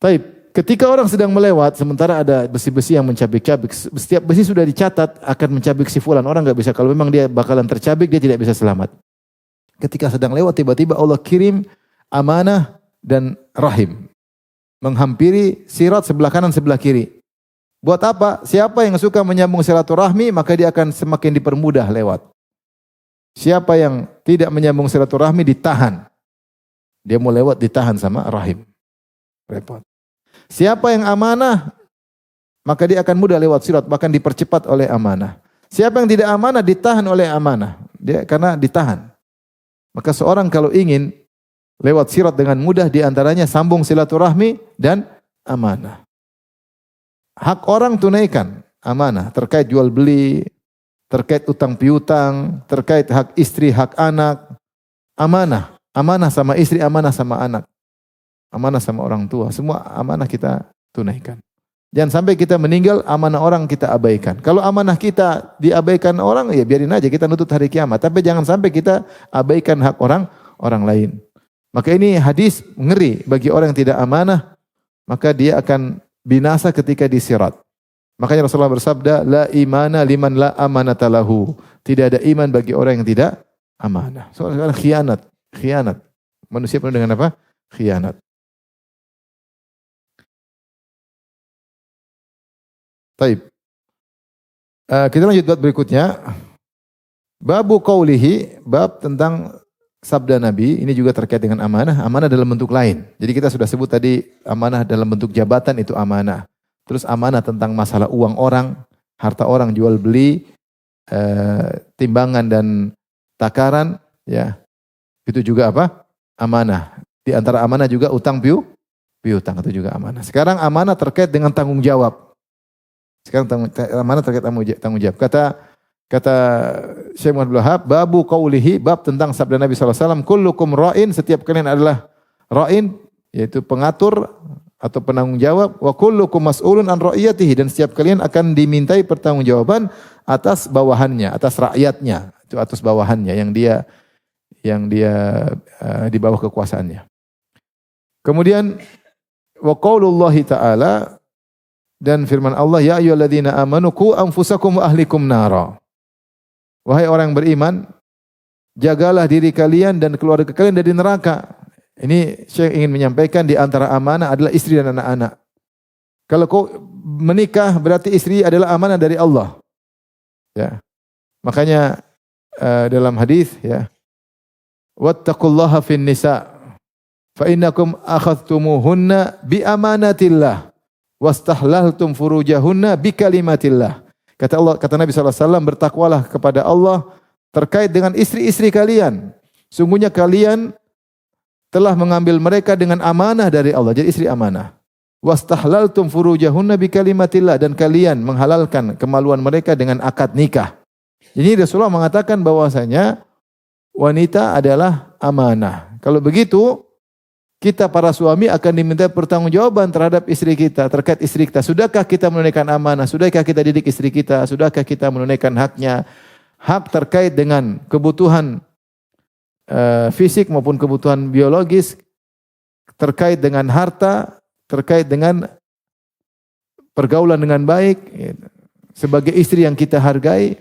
Taib, ketika orang sedang melewat, sementara ada besi-besi yang mencabik-cabik, setiap besi sudah dicatat akan mencabik si fulan. Orang enggak bisa, kalau memang dia bakalan tercabik, dia tidak bisa selamat. Ketika sedang lewat, tiba-tiba Allah kirim amanah dan rahim menghampiri sirat sebelah kanan sebelah kiri. Buat apa? Siapa yang suka menyambung silaturahmi maka dia akan semakin dipermudah lewat. Siapa yang tidak menyambung silaturahmi ditahan. Dia mau lewat ditahan sama rahim. Repot. Siapa yang amanah maka dia akan mudah lewat sirat, bahkan dipercepat oleh amanah. Siapa yang tidak amanah ditahan oleh amanah. Dia karena ditahan. Maka seorang kalau ingin lewat sirat dengan mudah, di antaranya sambung silaturahmi dan amanah. Hak orang tunaikan, amanah, terkait jual beli, terkait utang piutang, terkait hak istri, hak anak, amanah. Amanah sama istri, amanah sama anak. Amanah sama orang tua, semua amanah kita tunaikan. Jangan sampai kita meninggal, amanah orang kita abaikan. Kalau amanah kita diabaikan orang, ya biarin aja, kita nutut hari kiamat. Tapi jangan sampai kita abaikan hak orang lain. Maka ini hadis ngeri bagi orang yang tidak amanah, maka dia akan binasa ketika di sirat. Makanya Rasulullah bersabda, la imana liman la amanata lahu. Tidak ada iman bagi orang yang tidak amanah. Soalnya khianat. Manusia penuh dengan apa? Khianat. Taib. Kita lanjut bab berikutnya. Babu qaulihi, bab tentang sabda Nabi, ini juga terkait dengan amanah. Amanah dalam bentuk lain. Jadi kita sudah sebut tadi amanah dalam bentuk jabatan itu amanah. Terus amanah tentang masalah uang orang, harta orang, jual beli, timbangan dan takaran, ya. Itu juga apa? Amanah. Di antara amanah juga utang piutang itu juga amanah. Sekarang amanah terkait dengan tanggung jawab. Amanah terkait tanggung jawab. Kata Syekh Muhammad Abdul Wahab, babu qaulihi, bab tentang sabda Nabi SAW, kullukum ra'in, setiap kalian adalah ra'in, yaitu pengatur atau penanggung jawab, wa kullukum mas'ulun an ra'iyatihi, dan setiap kalian akan dimintai pertanggungjawaban atas bawahannya, atas rakyatnya, itu atas bawahannya yang dia di bawah kekuasaannya. Kemudian wa qaulullahi ta'ala, dan firman Allah, ya ayyuhalladzina amanu qu anfusakum wa ahlikum nara. Wahai orang yang beriman, jagalah diri kalian dan keluarga kalian dari neraka. Ini saya ingin menyampaikan, di antara amanah adalah istri dan anak-anak. Kalau kau menikah berarti istri adalah amanah dari Allah. Ya. Makanya dalam hadis, ya, wattaqullaha fin nisa fa innakum akhadtumuhunna bi amanatillah wastahlaltum furujahunna bi kalimatillah. Kata Nabi SAW, bertakwalah kepada Allah terkait dengan istri-istri kalian. Sungguhnya kalian telah mengambil mereka dengan amanah dari Allah. Jadi istri amanah. Wastahlaltum furujahunna bi kalimatillah, dan kalian menghalalkan kemaluan mereka dengan akad nikah. Ini Rasulullah mengatakan bahwasanya wanita adalah amanah. Kalau begitu, kita para suami akan diminta pertanggungjawaban terhadap istri kita, terkait istri kita. Sudahkah kita menunaikan amanah? Sudahkah kita didik istri kita? Sudahkah kita menunaikan haknya? Hak terkait dengan kebutuhan fisik maupun kebutuhan biologis, terkait dengan harta, terkait dengan pergaulan dengan baik, sebagai istri yang kita hargai.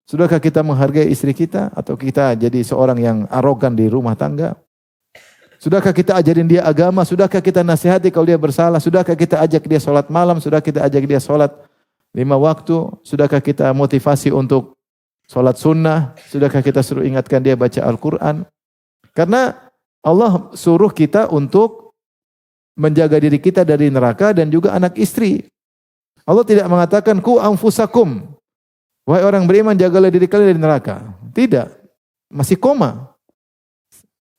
Sudahkah kita menghargai istri kita atau kita jadi seorang yang arogan di rumah tangga? Sudahkah kita ajarin dia agama? Sudahkah kita nasihati kalau dia bersalah? Sudahkah kita ajak dia sholat malam? Sudah kita ajak dia sholat 5 waktu? Sudahkah kita motivasi untuk sholat sunnah? Sudahkah kita suruh ingatkan dia baca Al-Quran? Karena Allah suruh kita untuk menjaga diri kita dari neraka dan juga anak istri. Allah tidak mengatakan ku anfusakum. Wahai orang beriman, jagalah diri kalian dari neraka. Tidak. Masih koma.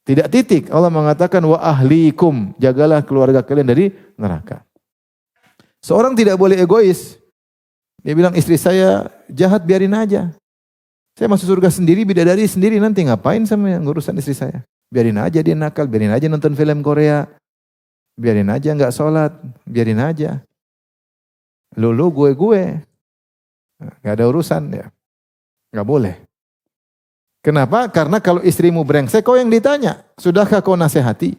Tidak titik. Allah mengatakan wa ahlikum. Jagalah keluarga kalian dari neraka. Seorang tidak boleh egois. Dia bilang istri saya jahat, biarin aja. Saya masuk surga sendiri, bidadari sendiri, nanti ngapain sama yang ngurusan istri saya. Biarin aja dia nakal, biarin aja nonton film Korea. Biarin aja enggak sholat, biarin aja. Lu gue. Gak ada urusan ya. Gak boleh. Kenapa? Karena kalau istrimu brengsek, kau yang ditanya. Sudahkah kau nasihati?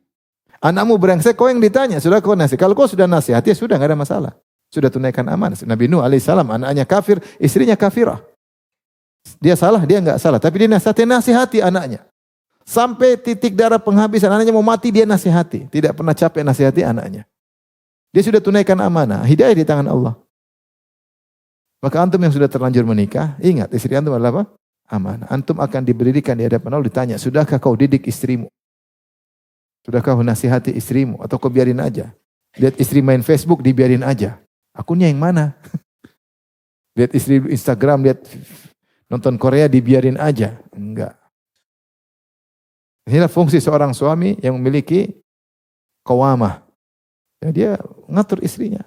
Anakmu brengsek, kau yang ditanya. Sudah kau nasihati? Kalau kau sudah nasihati, ya sudah, gak ada masalah. Sudah tunaikan amanah. Nabi Nuh alaihissalam, anaknya kafir, istrinya kafirah. Dia salah, dia gak salah. Tapi dia nasihati anaknya. Sampai titik darah penghabisan, anaknya mau mati, dia nasihati. Tidak pernah capek nasihati anaknya. Dia sudah tunaikan amanah. Hidayah di tangan Allah. Maka antum yang sudah terlanjur menikah, ingat istri antum adalah apa? Amanah. Antum akan diberikan di hadapan Allah, ditanya, sudahkah kau didik istrimu? Sudahkah kau nasihati istrimu? Atau kau biarin aja? Lihat istri main Facebook, dibiarin aja. Akunnya yang mana? Lihat istri Instagram, lihat nonton Korea, dibiarin aja. Enggak. Inilah fungsi seorang suami yang memiliki qawamah. Ya, dia ngatur istrinya.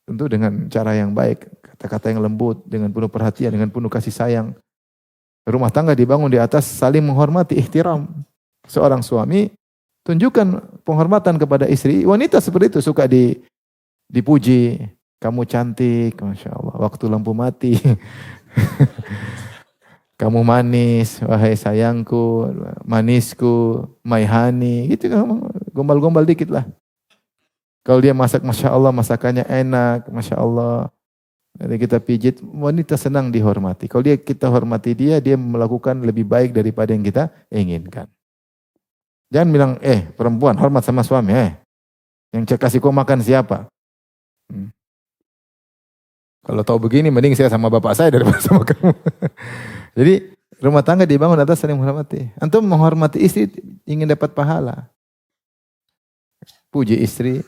Tentu dengan cara yang baik, kata-kata yang lembut, dengan penuh perhatian, dengan penuh kasih sayang. Rumah tangga dibangun di atas saling menghormati, ihtiram. Seorang suami tunjukkan penghormatan kepada istri. Wanita seperti itu suka dipuji. Kamu cantik, Masya Allah. Waktu lampu mati. Kamu manis, wahai sayangku, manisku, my honey. Gitu kan, gombal-gombal dikit lah. Kalau dia masak, Masya Allah, masakannya enak, Masya Allah. Jadi kita pijit, wanita senang dihormati. Kalau kita hormati dia melakukan lebih baik daripada yang kita inginkan. Jangan bilang, perempuan hormat sama suami, yang kasih kau makan siapa? Kalau tahu begini, mending saya sama bapak saya daripada sama kamu. Jadi rumah tangga dibangun atas saling menghormati. Antum menghormati istri ingin dapat pahala. Puji istri.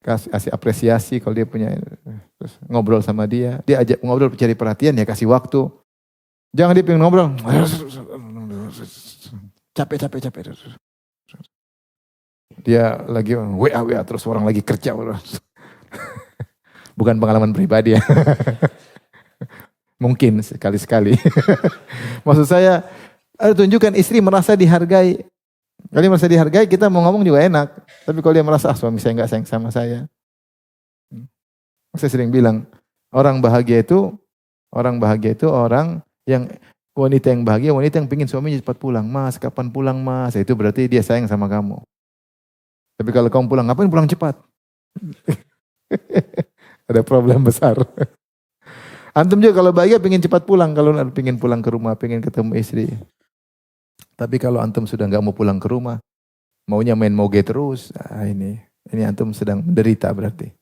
Kasih apresiasi kalau dia punya, terus ngobrol sama dia ajak ngobrol, cari perhatian, ya kasih waktu. Jangan dia pengen ngobrol, capek. Dia lagi WA terus orang lagi kerja. Bukan pengalaman pribadi ya. Mungkin sekali-sekali. Maksud saya, tunjukkan istri merasa dihargai. Kalau dia merasa dihargai, kita mau ngomong juga enak. Tapi kalau dia merasa, suami saya enggak sayang sama saya. Saya sering bilang, orang bahagia itu orang yang, wanita yang bahagia, wanita yang pengen suaminya cepat pulang. Mas, kapan pulang mas? Itu berarti dia sayang sama kamu. Tapi kalau kamu pulang, ngapain pulang cepat? Ada problem besar. Antum juga kalau bahagia pengen cepat pulang. Kalau pengen pulang ke rumah, pengen ketemu istri. Tapi kalau antum sudah enggak mau pulang ke rumah, maunya main moge terus, ini antum sedang menderita berarti.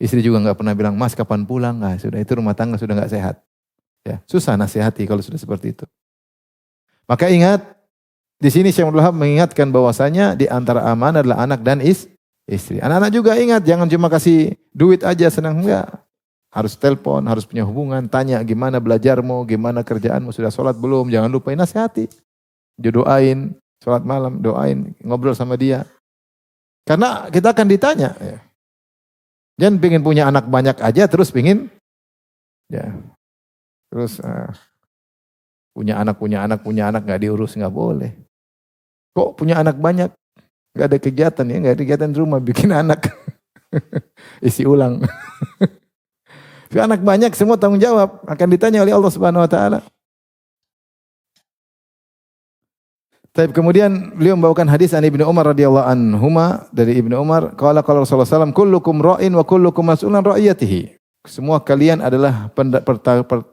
Istri juga enggak pernah bilang, mas kapan pulang? Sudah itu rumah tangga sudah enggak sehat. Ya, susah nasihati kalau sudah seperti itu. Maka ingat, di sini Syekh Abdul Wahab mengingatkan bahwasanya di antara amanah adalah anak dan istri. Anak-anak juga ingat, jangan cuma kasih duit aja senang, enggak. Harus telepon, harus punya hubungan, tanya gimana belajarmu, gimana kerjaanmu, sudah sholat belum, jangan lupa nasihati. Doain, sholat malam, doain, ngobrol sama dia. Karena kita akan ditanya. Ya. Jangan pengen punya anak banyak aja, terus pengen, ya, terus punya anak nggak diurus, nggak boleh. Kok punya anak banyak, nggak ada kegiatan ya, nggak ada kegiatan di rumah, bikin anak, isi ulang. Anak banyak, semua tanggung jawab akan ditanya oleh Allah Subhanahu Wa Taala. Tapi kemudian beliau membawakan hadis an Ibnu Umar radhiyallahu anhuma, dari Ibnu Umar, qala Rasulullah sallallahu kullukum ra'in wa kullukum mas'ulun ra'iyatihi. Semua kalian adalah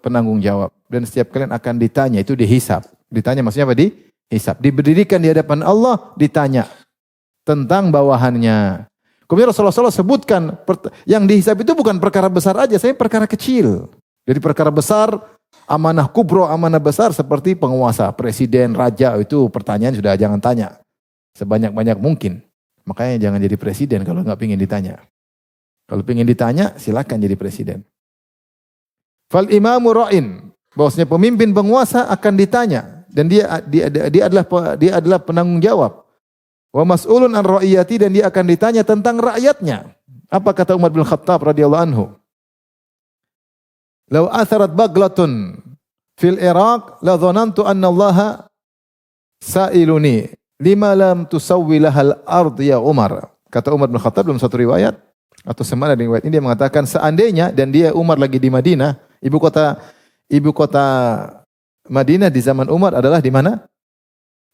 penanggung jawab dan setiap kalian akan ditanya, itu dihisab. Ditanya maksudnya apa? Dihisab. Diberdirikan di hadapan Allah, ditanya tentang bawahannya. Kemudian Rasulullah SAW sebutkan yang dihisab itu bukan perkara besar aja, saya perkara kecil. Jadi perkara besar, amanah kubro, amanah besar seperti penguasa, presiden, raja, itu pertanyaan sudah jangan tanya. Sebanyak-banyak mungkin. Makanya jangan jadi presiden kalau nggak ingin ditanya. Kalau ingin ditanya, silakan jadi presiden. Fal imamu ra'in, bahwasanya pemimpin penguasa akan ditanya dan dia adalah penanggung jawab. Wa mas'ulun an ra'iyati, dan dia akan ditanya tentang rakyatnya. Apa kata Umar bin Khattab radhiyallahu anhu? Lau atharat baglatun fil Iraq la dhanantu anna Allah sa'iluni lima lam tusawwi lahal ard ya Umar. Kata Umar bin Khattab dalam satu riwayat atau semana riwayat ini dia mengatakan seandainya, dan dia Umar lagi di Madinah, ibu kota Madinah di zaman Umar adalah di mana?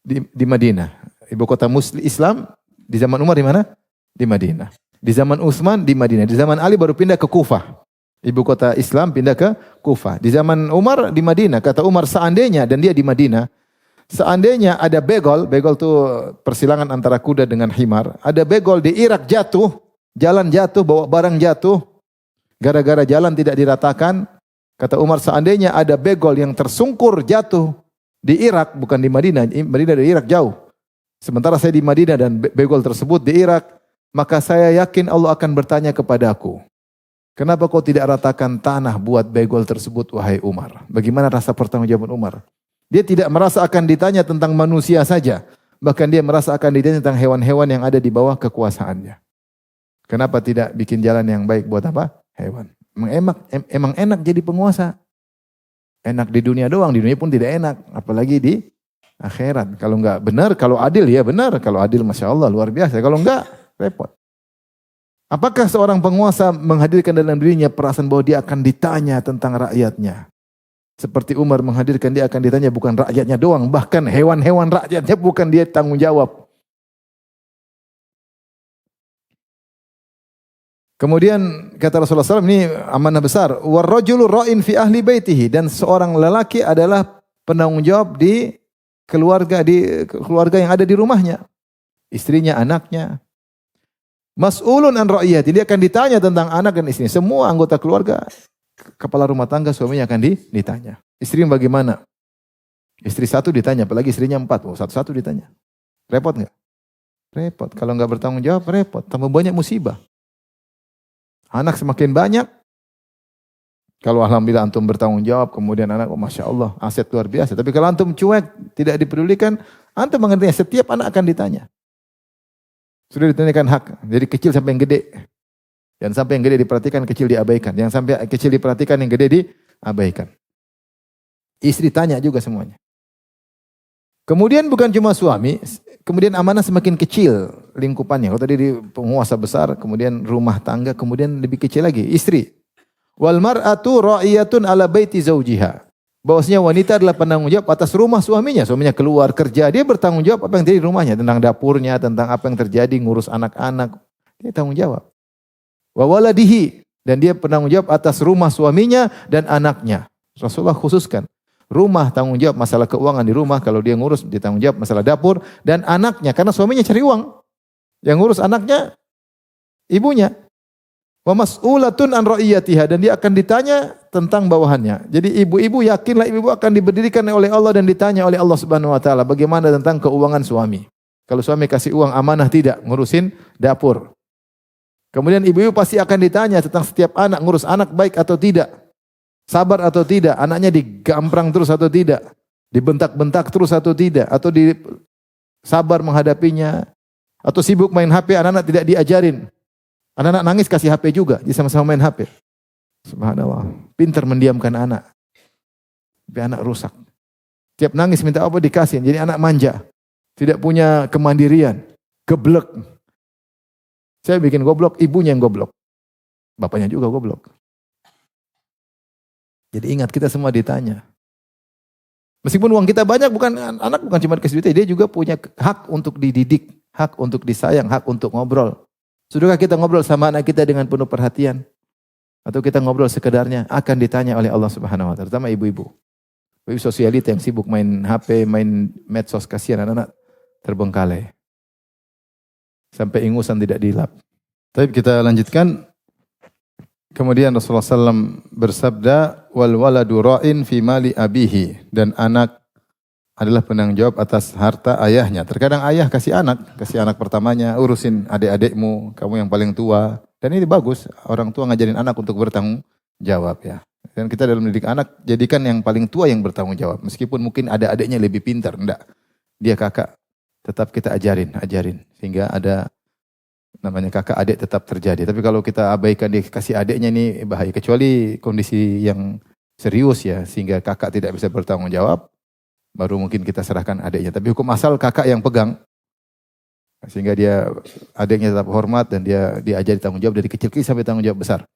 Di Madinah. Ibu kota Muslim Islam di zaman Umar di mana? Di Madinah. Di zaman Utsman di Madinah. Di zaman Ali baru pindah ke Kufah. Ibu kota Islam pindah ke Kufah. Di zaman Umar di Madinah. Kata Umar seandainya, dan dia di Madinah, seandainya ada begol itu persilangan antara kuda dengan himar. Ada begol di Irak jatuh, jalan jatuh, bawa barang jatuh, gara-gara jalan tidak diratakan. Kata Umar seandainya ada begol yang tersungkur jatuh di Irak, bukan di Madinah. Madinah dari Irak jauh. Sementara saya di Madinah dan begol tersebut di Irak, maka saya yakin Allah akan bertanya kepadaku, kenapa kau tidak ratakan tanah buat begol tersebut, wahai Umar? Bagaimana rasa pertanggungjawaban Umar? Dia tidak merasa akan ditanya tentang manusia saja, bahkan dia merasa akan ditanya tentang hewan-hewan yang ada di bawah kekuasaannya. Kenapa tidak bikin jalan yang baik buat apa? Hewan. Emang enak jadi penguasa. Enak di dunia doang, di dunia pun tidak enak, apalagi di akhirat. Kalau enggak benar, kalau adil ya benar. Kalau adil Masya Allah luar biasa. Kalau enggak repot. Apakah seorang penguasa menghadirkan dalam dirinya perasaan bahwa dia akan ditanya tentang rakyatnya? Seperti Umar menghadirkan dia akan ditanya bukan rakyatnya doang. Bahkan hewan-hewan rakyatnya bukan dia tanggung jawab. Kemudian kata Rasulullah SAW, ini amanah besar. Warrajulu ra'in fi ahli baitihi. Dan seorang lelaki adalah penanggung jawab di keluarga yang ada di rumahnya, istrinya, anaknya. Mas'ulun an ra'iyati, dia akan ditanya tentang anak dan istri. Semua anggota keluarga, kepala rumah tangga, suaminya akan ditanya. Istri bagaimana? Istri satu ditanya, apalagi istrinya 4, satu-satu ditanya. Repot nggak? Repot. Kalau nggak bertanggung jawab, repot. Tambah banyak musibah. Anak semakin banyak. Kalau alhamdulillah antum bertanggung jawab, kemudian anak, Masya Allah, aset luar biasa. Tapi kalau antum cuek, tidak dipedulikan, antum mengerti setiap anak akan ditanya. Sudah ditanyakan hak, dari kecil sampai yang gede. Jangan sampai yang gede diperhatikan, kecil diabaikan. Jangan sampai kecil diperhatikan, yang gede diabaikan. Istri tanya juga semuanya. Kemudian bukan cuma suami, kemudian amanah semakin kecil lingkupannya. Kalau tadi di penguasa besar, kemudian rumah tangga, kemudian lebih kecil lagi, istri. Wal mar'atu ra'iyatun ala baiti zawjiha. Bahwasanya wanita adalah penanggung jawab atas rumah suaminya. Suaminya keluar kerja, dia bertanggung jawab apa yang terjadi di rumahnya, tentang dapurnya, tentang apa yang terjadi, ngurus anak-anak. Dia tanggung jawab. Wa waladihi, dan dia penanggung jawab atas rumah suaminya dan anaknya. Rasulullah khususkan rumah tanggung jawab masalah keuangan di rumah, kalau dia ngurus dia tanggung jawab masalah dapur dan anaknya karena suaminya cari uang. Yang ngurus anaknya ibunya. Wa mas'ulatun an ra'iyatiha, dan dia akan ditanya tentang bawahannya. Jadi ibu-ibu yakinlah ibu-ibu akan diberdirikan oleh Allah dan ditanya oleh Allah Subhanahu wa taala bagaimana tentang keuangan suami. Kalau suami kasih uang amanah tidak, ngurusin dapur. Kemudian ibu-ibu pasti akan ditanya tentang setiap anak, ngurus anak baik atau tidak. Sabar atau tidak, anaknya digamprang terus atau tidak, dibentak-bentak terus atau tidak, atau sabar menghadapinya, atau sibuk main HP, anak-anak tidak diajarin. Anak-anak nangis kasih HP juga, dia sama-sama main HP. Subhanallah, pintar mendiamkan anak. Tapi anak rusak. Tiap nangis minta apa dikasih, jadi anak manja. Tidak punya kemandirian, geblek. Saya bikin goblok, ibunya yang goblok. Bapaknya juga goblok. Jadi ingat kita semua ditanya. Meskipun uang kita banyak, anak bukan cuma kasih duit, dia juga punya hak untuk dididik, hak untuk disayang, hak untuk ngobrol. Sudahkah kita ngobrol sama anak kita dengan penuh perhatian? Atau kita ngobrol sekedarnya, akan ditanya oleh Allah Subhanahu wa taala, terutama ibu-ibu. Ibu sosialita yang sibuk main HP, main medsos, kasihan anak-anak terbengkalai. Sampai ingusan tidak dilap. Tapi kita lanjutkan. Kemudian Rasulullah SAW bersabda, wal waladu ra'in fi mali abihi, dan anak adalah penanggung jawab atas harta ayahnya. Terkadang ayah kasih anak pertamanya, urusin adik-adikmu, kamu yang paling tua. Dan ini bagus, orang tua ngajarin anak untuk bertanggung jawab ya. Dan kita dalam mendidik anak, jadikan yang paling tua yang bertanggung jawab. Meskipun mungkin ada adiknya lebih pintar, enggak. Dia kakak, tetap kita ajarin. Sehingga ada namanya kakak adik tetap terjadi. Tapi kalau kita abaikan dia kasih adiknya ini bahaya. Kecuali kondisi yang serius ya, sehingga kakak tidak bisa bertanggung jawab, baru mungkin kita serahkan adiknya. Tapi hukum asal kakak yang pegang. Sehingga adiknya tetap hormat dan dia diajari tanggung jawab dari kecil-kecil sampai tanggung jawab besar.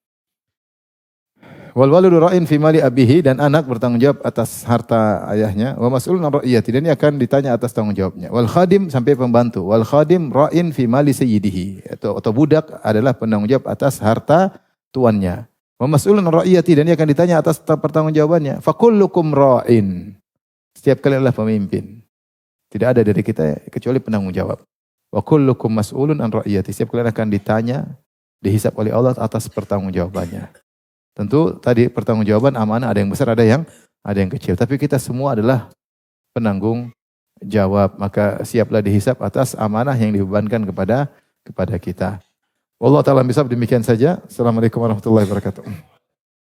Wal walidu ra'in fi mali abihi, dan anak bertanggung jawab atas harta ayahnya. Wa mas'ulun an ra'iyati, dan dia akan ditanya atas tanggung jawabnya. Wal khadim, sampai pembantu. Wal khadim ra'in fi mali sayyidihi, atau budak adalah penanggung jawab atas harta tuannya. Wa mas'ulun an ra'iyati, dan dia akan ditanya atas pertanggungjawabannya. Fa kullukum ra'in. Setiap kalian adalah pemimpin. Tidak ada dari kita kecuali penanggung jawab. Wa kullukum mas'ulun an ra'iyati. Setiap kalian akan ditanya, dihisab oleh Allah atas pertanggungjawabannya. Tentu tadi pertanggungjawaban amanah ada yang besar, ada yang kecil. Tapi kita semua adalah penanggung jawab. Maka siaplah dihisab atas amanah yang dibebankan kepada kita. Wallahu ta'ala bisawab, demikian saja. Assalamualaikum warahmatullahi wabarakatuh.